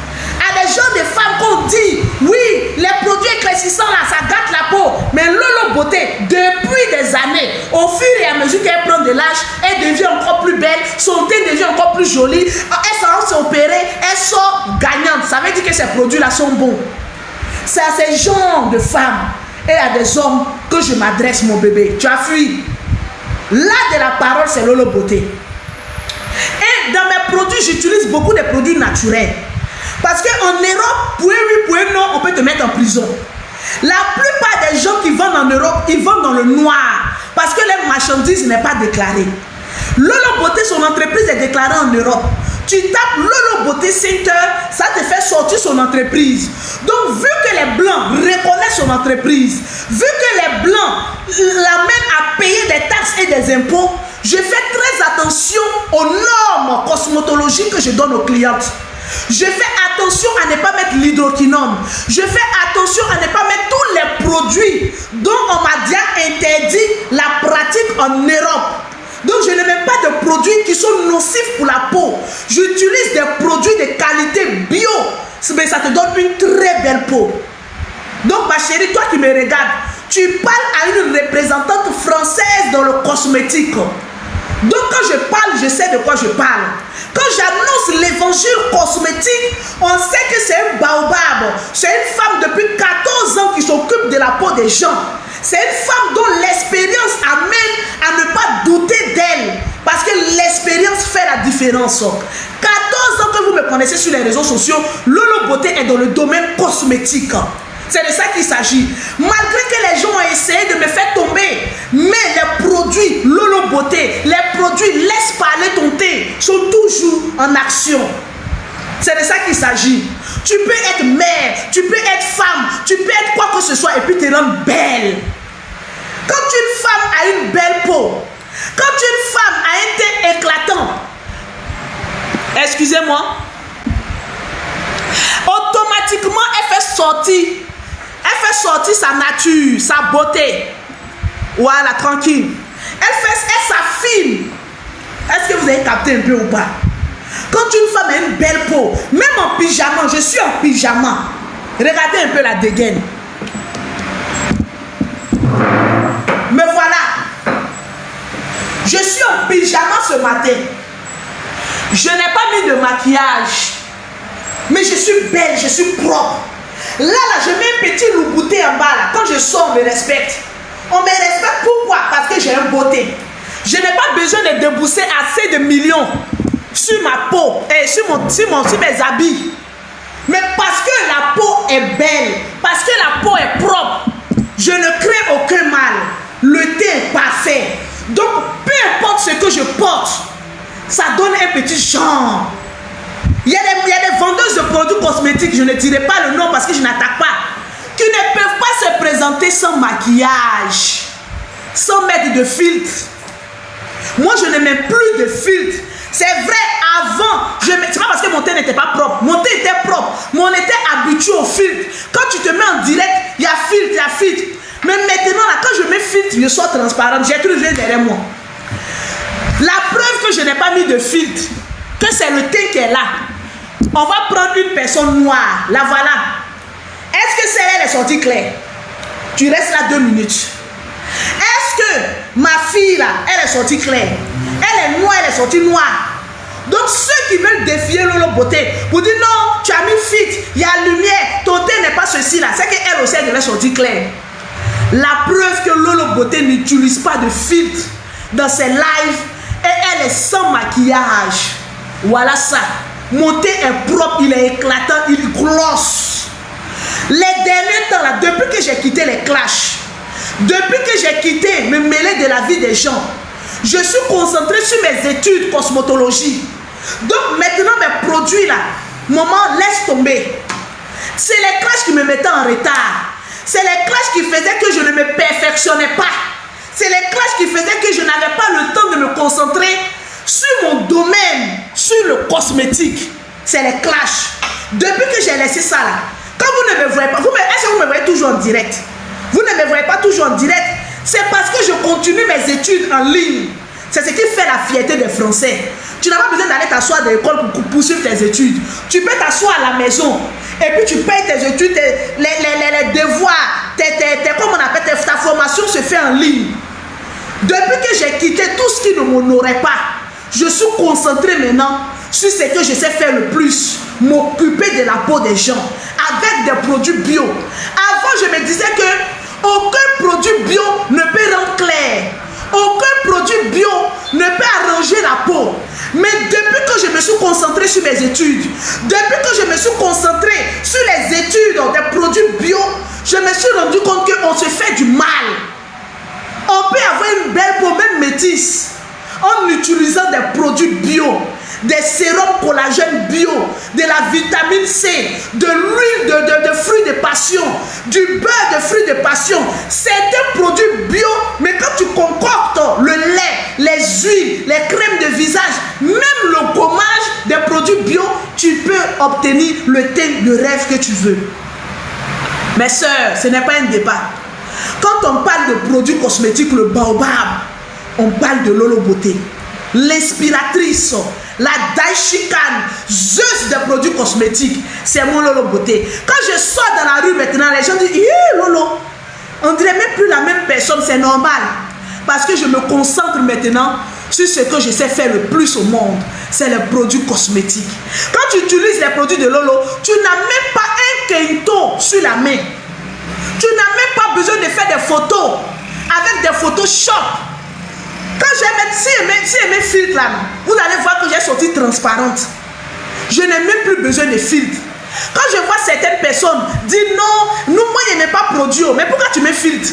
C: À des gens, des femmes qu'on dit, oui, les produits éclaircissants là, ça gâte la peau. Mais Lolo Beauté, depuis des années, au fur et à mesure qu'elle prend de l'âge, elle devient encore plus belle, son teint devient encore plus joli. Elle s'en opérer, elle sort gagnante. Ça veut dire que ces produits-là sont bons. C'est à ces genres de femmes et à des hommes que je m'adresse, mon bébé. Tu as fui. Là de la parole, c'est Lolo Beauté. Et dans mes produits, j'utilise beaucoup de produits naturels. Parce qu'en Europe, pour oui, pour non, on peut te mettre en prison. La plupart des gens qui vendent en Europe, ils vendent dans le noir. Parce que les marchandises n'est pas déclarée. Lolo Beauté, son entreprise est déclarée en Europe. Tu tapes Lolo Beauté Center, ça te fait sortir son entreprise. Donc, vu que les Blancs reconnaissent son entreprise, vu que les Blancs l'amènent à payer des taxes et des impôts, je fais très attention aux normes cosmétologiques que je donne aux clientes. Je fais attention à ne pas mettre l'hydroquinone. Je fais attention à ne pas mettre tous les produits dont on m'a déjà interdit la pratique en Europe. Donc je ne mets pas de produits qui sont nocifs pour la peau. J'utilise des produits de qualité bio. Mais ça te donne une très belle peau. Donc ma chérie, toi qui me regardes, tu parles à une représentante française dans le cosmétique. Donc quand je parle, je sais de quoi je parle. Quand j'annonce l'évangile cosmétique, on sait que c'est un baobab. C'est une femme depuis 14 ans qui s'occupe de la peau des gens. C'est une femme dont l'expérience amène à ne pas douter d'elle. Parce que l'expérience fait la différence. 14 ans que vous me connaissez sur les réseaux sociaux, Lolo Beauté est dans le domaine cosmétique. C'est de ça qu'il s'agit. Malgré que les gens ont essayé de me faire tomber, mais les produits Lolo Beauté, les produits laisse parler ton thé, sont toujours en action. C'est de ça qu'il s'agit. Tu peux être mère, tu peux être femme, tu peux être quoi que ce soit et puis te rendre belle. Quand une femme a une belle peau, quand une femme a un teint éclatant, excusez-moi, automatiquement elle fait sortir sa nature, sa beauté. Voilà, tranquille. Elle s'affine. Est-ce que vous avez capté un peu ou pas? Quand une femme a une belle peau, même en pyjama, je suis en pyjama. Regardez un peu la dégaine. Me voilà. Je suis en pyjama ce matin. Je n'ai pas mis de maquillage. Mais je suis belle, je suis propre. Là, je mets un petit loubouté en bas. Là. Quand je sors, on me respecte. On me respecte pourquoi? Parce que j'ai une beauté. Je n'ai pas besoin de débourser assez de millions sur ma peau et sur mes habits. Mais parce que la peau est belle, parce que la peau est propre, je ne crains aucun mal. Le teint est parfait. Donc, peu importe ce que je porte, ça donne un petit genre. Il y a des vendeuses de produits cosmétiques, je ne dirai pas le nom parce que je n'attaque pas, qui ne peuvent pas se présenter sans maquillage, sans mettre de filtre. Moi, je ne mets plus de filtre. C'est vrai, avant, c'est pas parce que mon teint n'était pas propre. Mon teint était propre, mais on était habitué au filtre. Quand tu te mets en direct, il y a filtre, il y a filtre. Mais maintenant, là, quand je mets filtre, je sors transparente. J'ai trouvé derrière moi. La preuve que je n'ai pas mis de filtre, que c'est le teint qui est là. On va prendre une personne noire. La voilà. Est-ce que elle est sortie claire? Tu restes là 2 minutes. Est-ce que ma fille là, elle est sortie claire? Elle est noire, elle est sortie noire. Donc ceux qui veulent défier Lolo Beauté pour dire non, tu as mis filtre, il y a lumière, ton teint n'est pas ceci là, c'est qu'elle aussi elle est sortie claire. La preuve que Lolo Beauté n'utilise pas de filtre dans ses lives et elle est sans maquillage. Voilà ça. Mon teint est propre, il est éclatant, il glosse. Les derniers temps là, depuis que j'ai quitté les clashs, depuis que j'ai quitté me mêler de la vie des gens, je suis concentré sur mes études cosmétologie. Donc maintenant mes produits là, maman laisse tomber. C'est les clashs qui me mettaient en retard. C'est les clashs qui faisaient que je ne me perfectionnais pas. C'est les clashs qui faisaient que je n'avais pas le temps de me concentrer sur mon domaine, sur le cosmétique. C'est les clashs. Depuis que j'ai laissé ça là, quand vous ne me voyez pas, est-ce que vous me voyez toujours en direct? Vous ne me voyez pas toujours en direct. C'est parce que je continue mes études en ligne. C'est ce qui fait la fierté des Français. Tu n'as pas besoin d'aller t'asseoir à l'école pour poursuivre tes études. Tu peux t'asseoir à la maison et puis tu payes tes études, les devoirs, comment on appelle, ta formation se fait en ligne. Depuis que j'ai quitté tout ce qui ne m'honorait pas, je suis concentré maintenant sur ce que je sais faire le plus, m'occuper de la peau des gens avec des produits bio. Avant, je me disais que aucun produit bio ne peut rendre clair. Aucun produit bio ne peut arranger la peau. Mais depuis que je me suis concentré sur mes études, depuis que je me suis concentré sur les études des produits bio, je me suis rendu compte qu'on se fait du mal. On peut avoir une belle peau, même métisse, en utilisant des produits bio, des sérums collagène bio, de la vitamine C, de l'huile de fruits de passion, du beurre de fruits de passion. C'est un produit bio, mais quand tu concoctes le lait, les huiles, les crèmes de visage, même le gommage des produits bio, tu peux obtenir le teint de rêve que tu veux. Mes sœurs, ce n'est pas un débat. Quand on parle de produits cosmétiques, le baobab, on parle de Lolo Beauté, l'inspiratrice, la Daishikan, Zeus des produits cosmétiques, c'est mon Lolo Beauté. Quand je sors dans la rue maintenant, les gens disent Lolo, on dirait même plus la même personne, c'est normal. Parce que je me concentre maintenant sur ce que je sais faire le plus au monde, c'est les produits cosmétiques. Quand tu utilises les produits de Lolo, tu n'as même pas un kento sur la main. Tu n'as même pas besoin de faire des photos avec des Photoshop. Quand j'ai mes filtres là, vous allez voir que j'ai sorti transparente. Je n'ai même plus besoin de filtres. Quand je vois certaines personnes dire non, moi je n'ai pas produit, mais pourquoi tu mets filtres?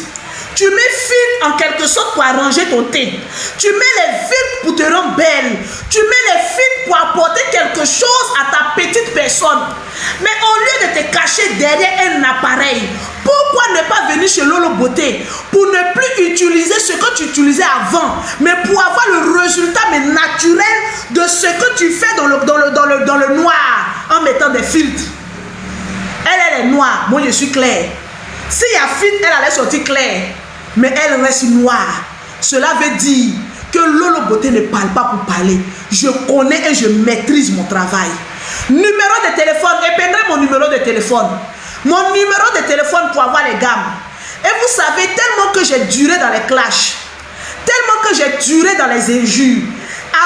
C: Tu mets filtres en quelque sorte pour arranger ton teint. Tu mets les filtres pour te rendre belle. Tu mets les filtres pour apporter quelque chose à ta petite personne. Mais au lieu de te cacher derrière un appareil, pourquoi ne pas venir chez Lolo Beauté pour ne plus utiliser ce que tu utilisais avant, mais pour avoir le résultat mais naturel de ce que tu fais dans le noir en mettant des filtres. Elle est noire, moi je suis claire. S'il y a filtre, elle allait sortir claire, mais elle reste noire. Cela veut dire que Lolo Beauté ne parle pas pour parler. Je connais et je maîtrise mon travail. Numéro de téléphone, épinglez mon numéro de téléphone. Mon numéro de téléphone pour avoir les gammes. Et vous savez, tellement que j'ai duré dans les clashs, tellement que j'ai duré dans les injures.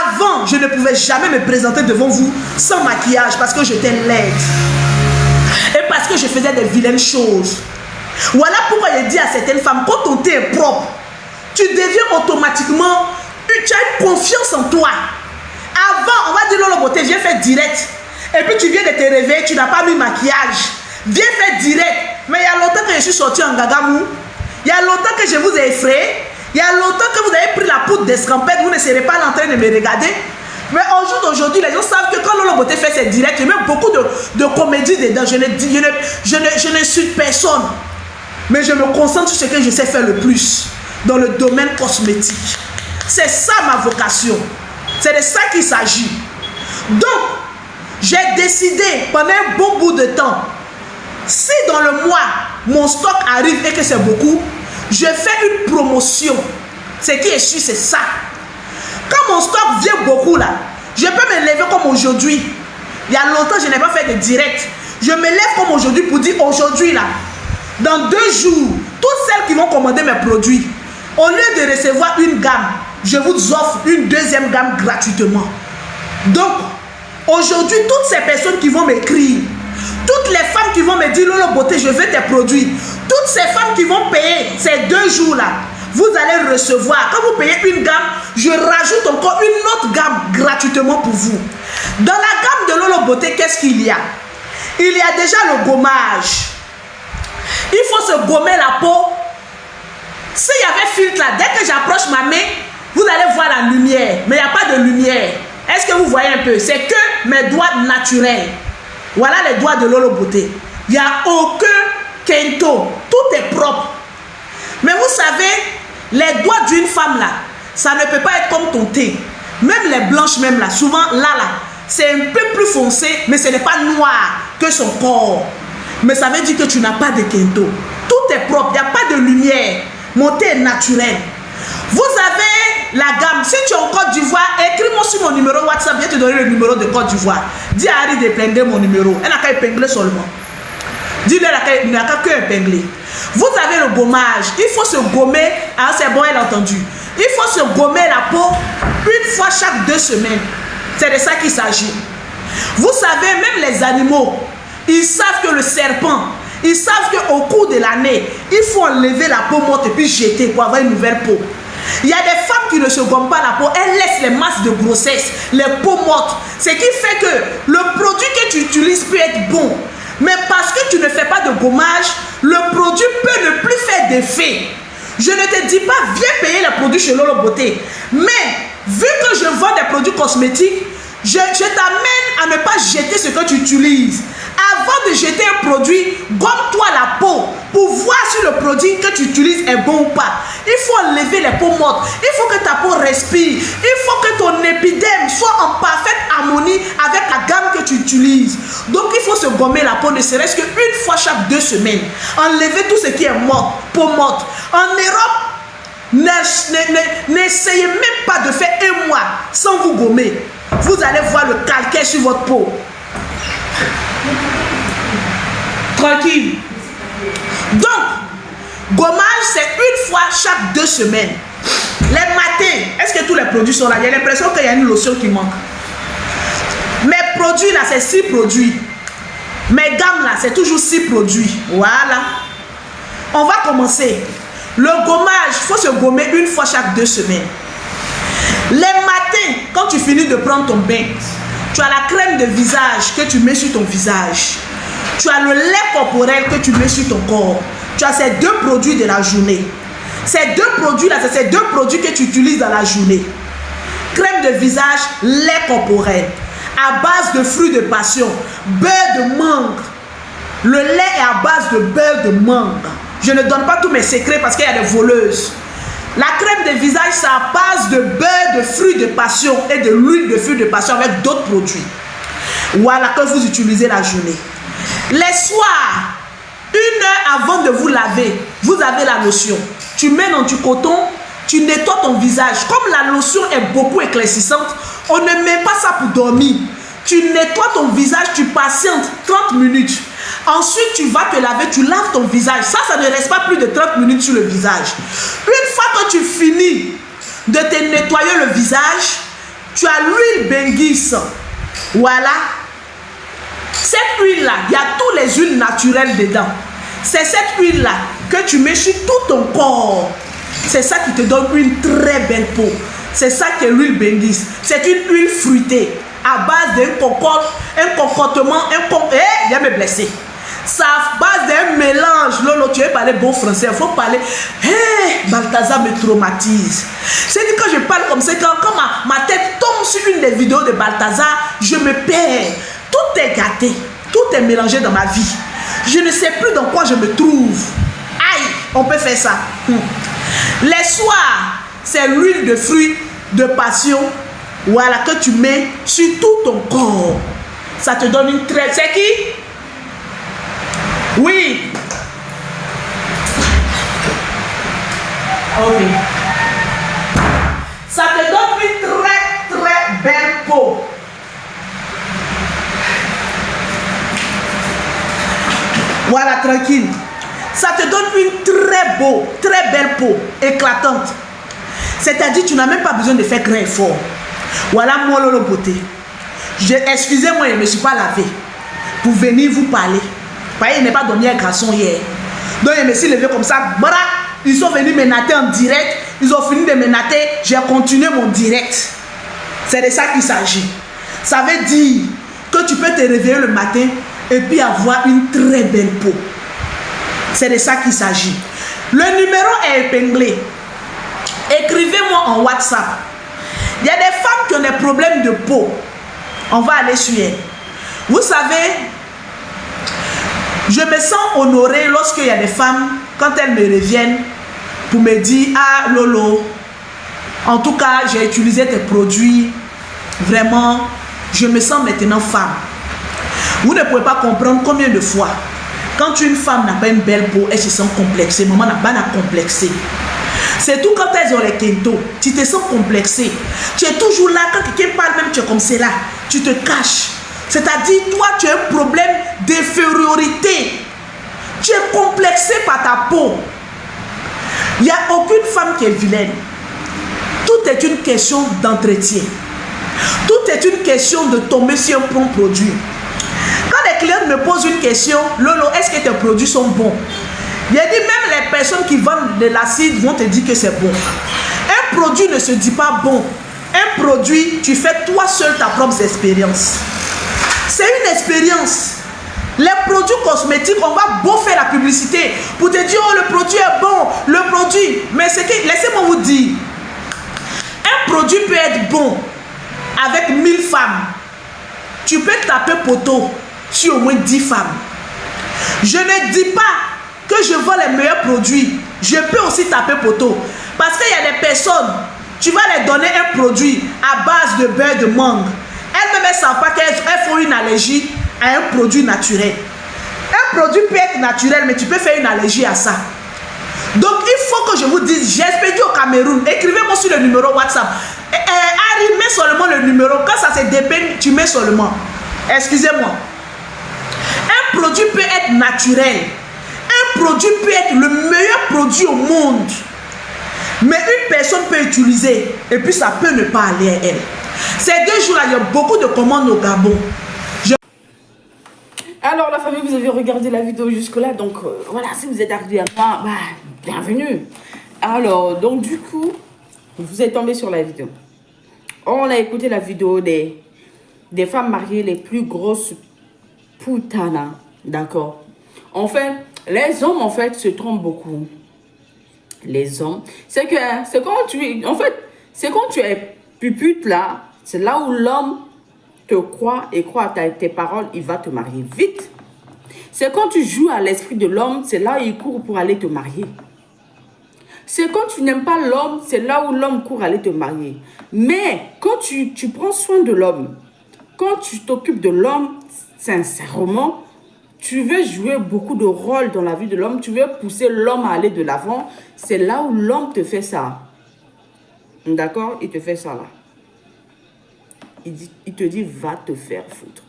C: Avant, je ne pouvais jamais me présenter devant vous sans maquillage parce que j'étais laide. Et parce que je faisais des vilaines choses. Voilà pourquoi je dis à certaines femmes, quand ton teint est propre, tu deviens automatiquement, tu as une confiance en toi. Avant, on va dire Lolo Beauté, viens faire direct. Et puis tu viens de te réveiller, tu n'as pas mis maquillage. Viens faire direct. Mais il y a longtemps que je suis sorti en gagamou. Il y a longtemps que je vous ai effrayé. Il y a longtemps que vous avez pris la poudre d'escampette. Vous ne serez pas en train de me regarder. Mais au jour d'aujourd'hui, les gens savent que quand Lolo Beauté fait ses directs, il y a même beaucoup de comédie dedans. Je ne suis personne. Mais je me concentre sur ce que je sais faire le plus dans le domaine cosmétique. C'est ça ma vocation. C'est de ça qu'il s'agit. Donc, j'ai décidé pendant un bon bout de temps, si dans le mois, mon stock arrive et que c'est beaucoup, je fais une promotion. Ce qui est sûr, c'est ça. Quand mon stock vient beaucoup là, je peux me lever comme aujourd'hui. Il y a longtemps, je n'ai pas fait de direct. Je me lève comme aujourd'hui pour dire aujourd'hui là, dans 2 jours, toutes celles qui vont commander mes produits, au lieu de recevoir une gamme, je vous offre une deuxième gamme gratuitement. Donc, aujourd'hui, toutes ces personnes qui vont m'écrire, toutes les femmes qui vont me dire Lolo Beauté, je veux tes produits, toutes ces femmes qui vont payer ces 2 jours-là, vous allez recevoir, quand vous payez une gamme, je rajoute encore une autre gamme gratuitement pour vous. Dans la gamme de Lolo Beauté, qu'est-ce qu'il y a? Il y a déjà le gommage. Il faut se gommer la peau. S'il y avait filtre là, dès que j'approche ma main, vous allez voir la lumière. Mais il n'y a pas de lumière. Est-ce que vous voyez un peu? C'est que mes doigts naturels. Voilà les doigts de Lolo Beauté. Il n'y a aucun kento. Tout est propre. Mais vous savez, les doigts d'une femme là, ça ne peut pas être comme ton thé. Même les blanches même là, souvent là, c'est un peu plus foncé, mais ce n'est pas noir que son corps. Mais ça veut dire que tu n'as pas de kento. Tout est propre, il n'y a pas de lumière. Mon thé est naturel. Vous avez la gamme, si tu es en Côte d'Ivoire, écris-moi sur mon numéro WhatsApp, je vais te donner le numéro de Côte d'Ivoire. Dis à Harry d'épingler mon numéro. Elle n'a qu'à épingler seulement. Dis-le, elle n'a qu'à épingler. Vous avez le gommage. Il faut se gommer. Ah, c'est bon, elle a entendu. Il faut se gommer la peau une fois chaque 2 semaines. C'est de ça qu'il s'agit. Vous savez, même les animaux, ils savent que le serpent, ils savent qu'au cours de l'année, il faut enlever la peau morte et puis jeter pour avoir une nouvelle peau. Il y a des femmes qui ne se gomment pas la peau, elles laissent les masses de grossesse, les peaux mortes. Ce qui fait que le produit que tu utilises peut être bon. Mais parce que tu ne fais pas de gommage, le produit peut ne plus faire d'effet. Je ne te dis pas, viens payer les produits chez Lolo Beauté. Mais, vu que je vends des produits cosmétiques, je t'amène à ne pas jeter ce que tu utilises. Avant de jeter un produit, gomme-toi la peau pour voir si le produit que tu utilises est bon ou pas. Il faut enlever les peaux mortes. Il faut que ta peau respire. Il faut que ton épiderme soit en parfaite harmonie avec la gamme que tu utilises. Donc, il faut se gommer la peau, ne serait-ce qu'une fois chaque 2 semaines. Enlever tout ce qui est mort, peau morte. En Europe, n'essayez même pas de faire 1 mois sans vous gommer. Vous allez voir le calcaire sur votre peau. Tranquille. Donc, gommage, c'est une fois chaque 2 semaines. Les matins, est-ce que tous les produits sont là? J'ai l'impression qu'il y a une lotion qui manque. Mes produits là, c'est 6 produits. Mes gammes là, c'est toujours 6 produits. Voilà. On va commencer. Le gommage, il faut se gommer une fois chaque 2 semaines. Les matins, quand tu finis de prendre ton bain, tu as la crème de visage que tu mets sur ton visage. Tu as le lait corporel que tu mets sur ton corps. Tu as ces 2 produits de la journée. Ces 2 produits-là, c'est ces 2 produits que tu utilises dans la journée. Crème de visage, lait corporel. À base de fruits de passion, beurre de mangue. Le lait est à base de beurre de mangue. Je ne donne pas tous mes secrets parce qu'il y a des voleuses. La crème de visage, c'est à base de beurre de fruits de passion et de l'huile de fruits de passion avec d'autres produits. Voilà, que vous utilisez la journée. Les soirs, 1 heure avant de vous laver, vous avez la lotion. Tu mets dans du coton, tu nettoies ton visage. Comme la lotion est beaucoup éclaircissante, on ne met pas ça pour dormir. Tu nettoies ton visage, tu patientes 30 minutes. Ensuite, tu vas te laver, tu laves ton visage. Ça ne reste pas plus de 30 minutes sur le visage. Une fois que tu finis de te nettoyer le visage, tu as l'huile Benguis. Voilà. Cette huile-là, il y a tous les huiles naturelles dedans. C'est cette huile-là que tu mets sur tout ton corps. C'est ça qui te donne une très belle peau. C'est ça qui est l'huile Benguis. C'est une huile fruitée à base d'un concoctement, viens me blesser. C'est à base d'un mélange. Lolo, tu veux parler bon français, il faut parler. Balthazar me traumatise. C'est dit quand je parle comme ça, quand ma tête tombe sur une des vidéos de Balthazar, je me perds. Tout est gâté, tout est mélangé dans ma vie. Je ne sais plus dans quoi je me trouve. Aïe, on peut faire ça. Les soirs, c'est l'huile de fruits de passion. Voilà, que tu mets sur tout ton corps. Ça te donne une très... C'est qui? Oui. Ok. Ça te donne une très très belle peau. Voilà, tranquille. Ça te donne une très belle peau, éclatante. C'est-à-dire, tu n'as même pas besoin de faire grand effort. Voilà, moi, Lolo Beauté. Excusez-moi, je ne me suis pas lavé pour venir vous parler. Il n'est pas dormi un garçon hier. Donc, je me suis levé comme ça. Voilà, ils sont venus me natter en direct. Ils ont fini de me natter. J'ai continué mon direct. C'est de ça qu'il s'agit. Ça veut dire que tu peux te réveiller le matin et puis avoir une très belle peau. C'est de ça qu'il s'agit. Le numéro est épinglé. Écrivez-moi en WhatsApp. Il y a des femmes qui ont des problèmes de peau. On va aller sur elle. Vous savez, je me sens honorée lorsqu'il y a des femmes, quand elles me reviennent pour me dire, ah Lolo, en tout cas, j'ai utilisé tes produits. Vraiment, je me sens maintenant femme. Vous ne pouvez pas comprendre combien de fois, quand une femme n'a pas une belle peau, elle se sent complexée. Maman n'a pas à complexer. C'est tout quand elles ont les quintos. Tu te sens complexé. Tu es toujours là. Quand quelqu'un parle, même tu es comme c'est là. Tu te caches. C'est-à-dire, toi, tu as un problème d'infériorité. Tu es complexé par ta peau. Il n'y a aucune femme qui est vilaine. Tout est une question d'entretien. Tout est une question de tomber sur un bon produit. Quand les clients me posent une question, Lolo, est-ce que tes produits sont bons? J'ai dit, même les personnes qui vendent de l'acide vont te dire que c'est bon. Un produit ne se dit pas bon. Un produit, tu fais toi seul ta propre expérience. C'est une expérience. Les produits cosmétiques, on va beau faire la publicité pour te dire, oh, le produit est bon, le produit. Mais c'est que, laissez-moi vous dire, un produit peut être bon avec 1000 femmes. Tu peux taper poteau sur au moins 10 femmes. Je ne dis pas que je vends les meilleurs produits. Je peux aussi taper poteau. Parce qu'il y a des personnes, tu vas les donner un produit à base de beurre de mangue. Elles-mêmes ne savent pas qu'elles font une allergie à un produit naturel. Un produit peut être naturel, mais tu peux faire une allergie à ça. Donc, il faut que je vous dise, j'ai expédié au Cameroun. Écrivez-moi sur le numéro WhatsApp. Harry, mets seulement le numéro. Quand ça se dépeigne, tu mets seulement. Excusez-moi. Un produit peut être naturel. Un produit peut être le meilleur produit au monde. Mais une personne peut utiliser et puis ça peut ne pas aller à elle. Ces 2 jours-là, il y a beaucoup de commandes au Gabon.
B: Alors la famille, vous avez regardé la vidéo jusque-là. Donc voilà, si vous êtes arrivé à moi, bah, bienvenue. Alors, donc du coup, vous êtes tombé sur la vidéo. On a écouté la vidéo des femmes mariées les plus grosses putanas. D'accord. En fait, les hommes, en fait, se trompent beaucoup. Les hommes, c'est quand tu es pupute là, c'est là où l'homme te croit et croit à tes paroles, il va te marier vite. C'est quand tu joues à l'esprit de l'homme, c'est là où il court pour aller te marier. C'est quand tu n'aimes pas l'homme, c'est là où l'homme court aller te marier. Mais quand tu prends soin de l'homme, quand tu t'occupes de l'homme, sincèrement, tu veux jouer beaucoup de rôles dans la vie de l'homme, tu veux pousser l'homme à aller de l'avant, c'est là où l'homme te fait ça. D'accord? Il te fait ça là. Il te dit, va te faire foutre.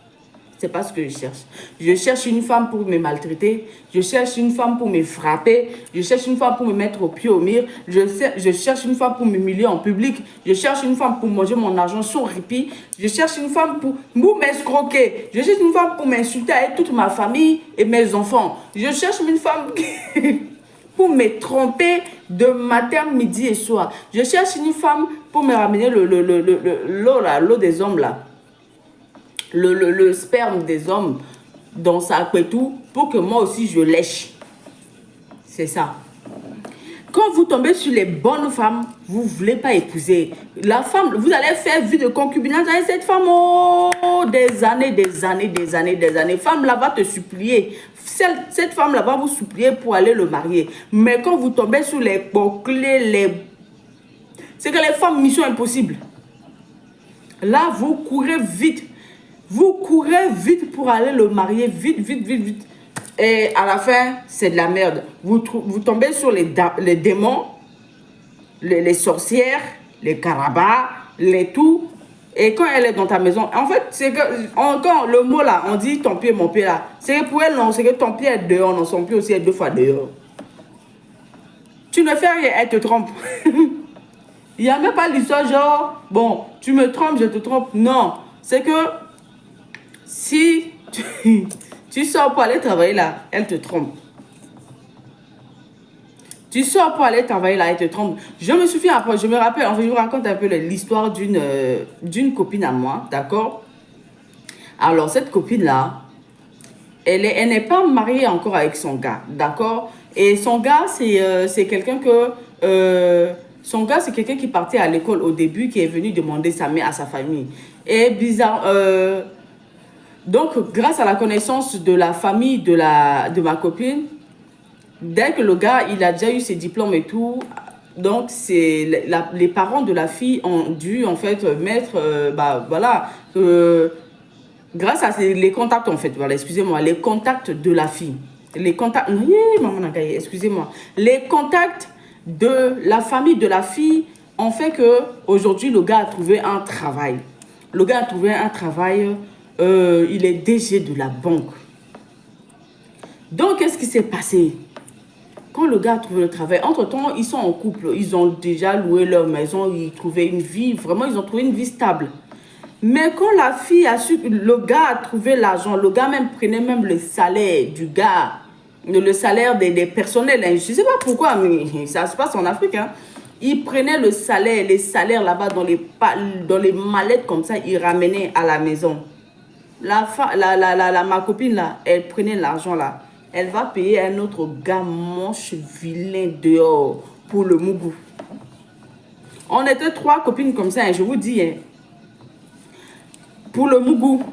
B: C'est pas ce que je cherche. Je cherche une femme pour me maltraiter. Je cherche une femme pour me frapper. Je cherche une femme pour me mettre au pied au mur. Je cherche une femme pour m'humilier en public. Je cherche une femme pour manger mon argent sur répit. Je cherche une femme pour m'escroquer. Je cherche une femme pour m'insulter avec toute ma famille et mes enfants. Je cherche une femme pour me tromper de matin, midi et soir. Je cherche une femme pour me ramener l'eau des hommes là. Le sperme des hommes dans sa couette pour que moi aussi je lèche. C'est ça. Quand vous tombez sur les bonnes femmes, vous ne voulez pas épouser. La femme, vous allez faire vie de concubinage avec cette femme. Oh, des années. Femme là va te supplier. Cette femme là va vous supplier pour aller le marier. Mais quand vous tombez sur les bouclés, c'est que les femmes, mission impossible. Là, vous courez vite. Vous courez vite pour aller le marier. Vite. Et à la fin, c'est de la merde. Vous tombez sur les démons, les sorcières, les carabas, les tout. Et quand elle est dans ta maison, en fait, c'est que, quand le mot là, on dit ton pied, mon pied là, c'est que pour elle, non, c'est que ton pied est dehors, non, son pied aussi est 2 fois dehors. Tu ne fais rien, elle te trompe. Il n'y a même pas l'histoire genre, bon, tu me trompes, je te trompe. Non, c'est que si tu sors pour aller travailler là, elle te trompe. Tu sors pour aller travailler là, elle te trompe. Je me souviens après, je me rappelle, en fait, je vous raconte un peu l'histoire d'une copine à moi, d'accord? Alors, cette copine-là, elle n'est pas mariée encore avec son gars, d'accord? Et son gars, c'est quelqu'un que... son gars, c'est quelqu'un qui partait à l'école au début, qui est venu demander sa main à sa famille. Et bizarre... donc, grâce à la connaissance de la famille de ma copine, dès que le gars, il a déjà eu ses diplômes et tout, donc les parents de la fille ont dû en fait mettre, grâce à les contacts en fait, voilà, excusez-moi, les contacts de la fille, les contacts, excusez-moi, les contacts de la famille de la fille ont fait que aujourd'hui le gars a trouvé un travail. Le gars a trouvé un travail, il est DG de la banque. Donc, qu'est-ce qui s'est passé? Quand le gars a trouvé le travail, entre-temps, ils sont en couple. Ils ont déjà loué leur maison, ils trouvaient une vie, vraiment, ils ont trouvé une vie stable. Mais quand la fille a su, le gars a trouvé l'argent, le gars même prenait même le salaire du gars, le salaire des personnels. Hein. Je ne sais pas pourquoi, mais ça se passe en Afrique. Hein. Il prenait le salaire, les salaires là-bas dans les mallettes comme ça, il ramenait à la maison. Ma copine là, elle prenait l'argent là. Elle va payer un autre gars moche, vilain dehors pour le mougou. On était 3 copines comme ça, hein, je vous dis. Hein, pour le mougou.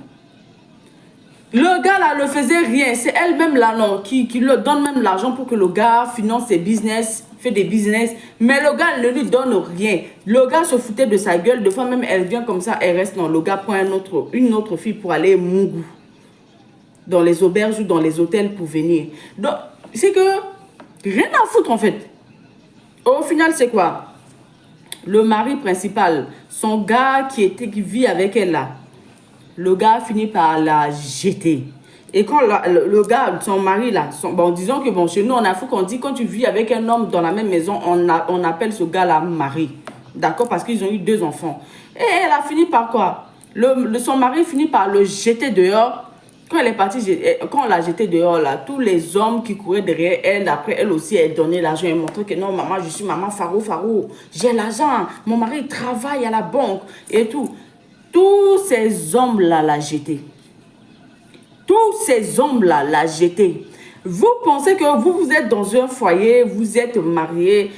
B: Le gars là ne faisait rien. C'est elle-même là non, qui lui donne même l'argent pour que le gars finance ses business, fait des business. Mais le gars ne lui donne rien. Le gars se foutait de sa gueule. Des fois même elle vient comme ça, elle reste. Non, le gars prend une autre fille pour aller mougou. Dans les auberges ou dans les hôtels pour venir. Donc, c'est que rien à foutre en fait. Au final, c'est quoi? Le mari principal, son gars qui vit avec elle là, le gars finit par la jeter. Et quand le gars, son mari là, bon, disons que bon, chez nous en Afrique, on dit quand tu vis avec un homme dans la même maison, on appelle ce gars là mari. D'accord? Parce qu'ils ont eu 2 enfants. Et elle a fini par quoi? Son mari finit par le jeter dehors. Quand elle est partie, quand on l'a jeté dehors, là, tous les hommes qui couraient derrière elle, après elle aussi, elle donnait l'argent. Elle montrait que non, maman, je suis maman Faro, j'ai l'argent. Mon mari travaille à la banque et tout. Tous ces hommes-là l'a jeté. Tous ces hommes-là l'a jeté. Vous pensez que vous êtes dans un foyer, vous êtes mariés.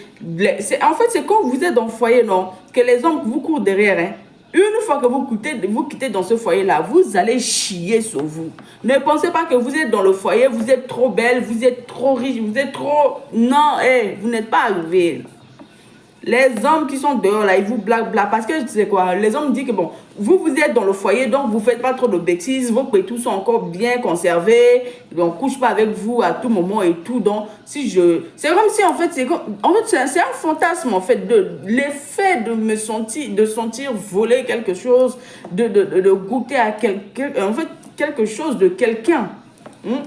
B: En fait, c'est quand vous êtes dans le foyer, non, que les hommes vous courent derrière, hein. Une fois que vous quittez dans ce foyer-là, vous allez chier sur vous. Ne pensez pas que vous êtes dans le foyer, vous êtes trop belle, vous êtes trop riche, vous êtes trop... Non, vous n'êtes pas arrivé. Les hommes qui sont dehors, là, ils vous blaguent. Parce que, tu sais quoi, les hommes disent que, bon, vous êtes dans le foyer, donc vous ne faites pas trop de bêtises, vos pétous sont encore bien conservés, on ne couche pas avec vous à tout moment et tout. Donc, c'est comme si, en fait, c'est un fantasme, en fait, l'effet de sentir voler quelque chose, de goûter à quelqu'un, en fait, quelque chose de quelqu'un.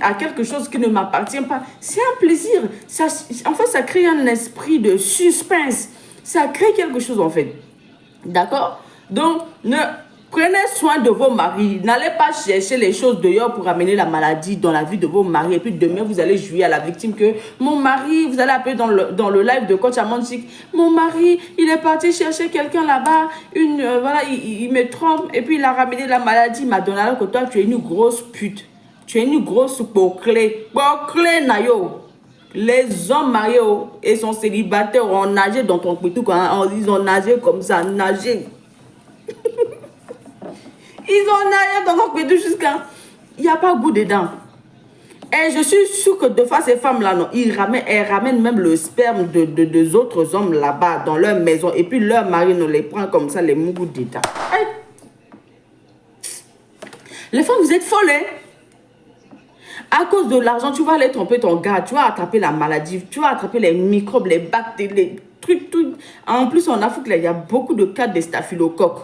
B: À quelque chose qui ne m'appartient pas. C'est un plaisir. En fait, ça crée un esprit de suspense. Ça crée quelque chose, en fait. D'accord? Donc, prenez soin de vos maris. N'allez pas chercher les choses dehors pour amener la maladie dans la vie de vos maris. Et puis demain, vous allez jouer à la victime que mon mari, vous allez appeler dans le live de Coach Amanchik. Mon mari, il est parti chercher quelqu'un là-bas. Voilà, il me trompe. Et puis, il a ramené la maladie. Il m'a donné alors que toi, tu es une grosse pute. Tu es une grosse bouclée. Bouclée, Nayo. Les hommes mariés et sont célibataires ont nagé dans ton pétou. Ils ont nagé comme ça. Nagé. Ils ont nagé dans ton pétou jusqu'à... Il n'y a pas goût dedans. Et je suis sûre que de fois, ces femmes-là, non, elles ramènent même le sperme de autres hommes là-bas dans leur maison. Et puis leur mari ne les prend comme ça, les mougous dedans. Hey. Les femmes, vous êtes folles, hein? À cause de l'argent, tu vas aller tromper ton gars, tu vas attraper la maladie, tu vas attraper les microbes, les bactéries, les trucs. En plus, en Afrique, là, il y a beaucoup de cas de staphylocoque.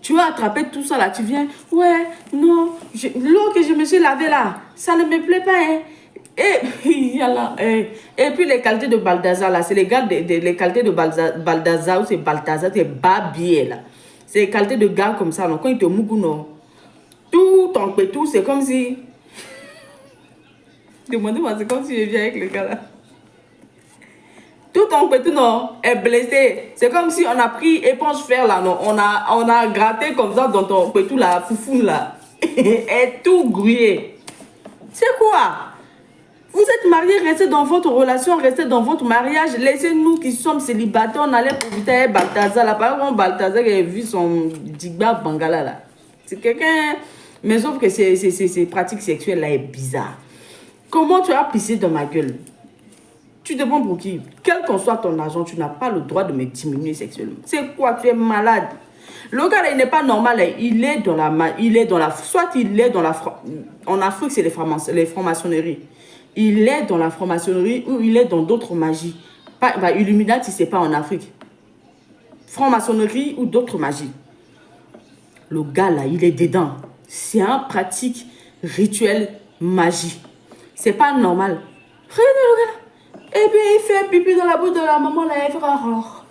B: Tu vas attraper tout ça là, tu viens, ouais, non, l'eau que je me suis lavée là, ça ne me plaît pas, hein. Et puis les qualités de Baldassar là, c'est les qualités de Baldassar ou c'est Balthazar, c'est Babier là. C'est les qualités de gars comme ça, non, quand ils te mougou, non. Tout ton pétou, c'est comme si... Demandez-moi, c'est comme si je viens avec le gars là. Tout ton pétou, non, est blessé. C'est comme si on a pris éponge fer là, non. On a gratté comme ça dans ton pétou là, foufou là. Et tout grillé. C'est quoi? Vous êtes mariés, restez dans votre relation, restez dans votre mariage. Laissez-nous qui sommes célibataires, on allait profiter de Balthazar là. Par exemple, Balthazar qui a vu son digba bangala là. C'est quelqu'un... Mais sauf que ces pratiques sexuelles là est bizarre. Comment tu as pissé dans ma gueule? Tu te prends pour qui? Quel qu'en soit ton argent, tu n'as pas le droit de me diminuer sexuellement. C'est quoi? Tu es malade. Le gars là, il n'est pas normal. Il est dans la... Soit il est dans la... En Afrique, c'est les francs-maçonneries. Il est dans la franc-maçonnerie ou il est dans d'autres magies. Bah, Illuminati, c'est pas en Afrique. Franc-maçonnerie ou d'autres magies. Le gars là, il est dedans. C'est un pratique rituel magie. C'est pas normal. Regardez le gars là. Et puis il fait pipi dans la bouche de la maman là. Il fait alors.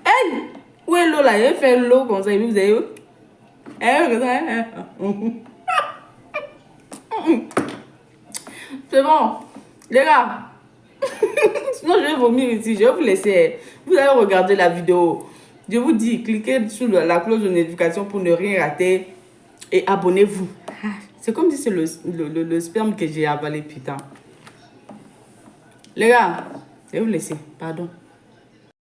B: Hey, où est l'eau là? Il fait l'eau comme ça. Et puis vous avez où? C'est bon. Les gars. Sinon je vais vomir ici. Je vais vous laisser. Vous allez regarder la vidéo. Je vous dis, cliquez sur la cloche de notification pour ne rien rater. Et abonnez-vous. C'est comme si c'est le sperme que j'ai avalé, putain. Les gars, je vais vous laisser. Pardon.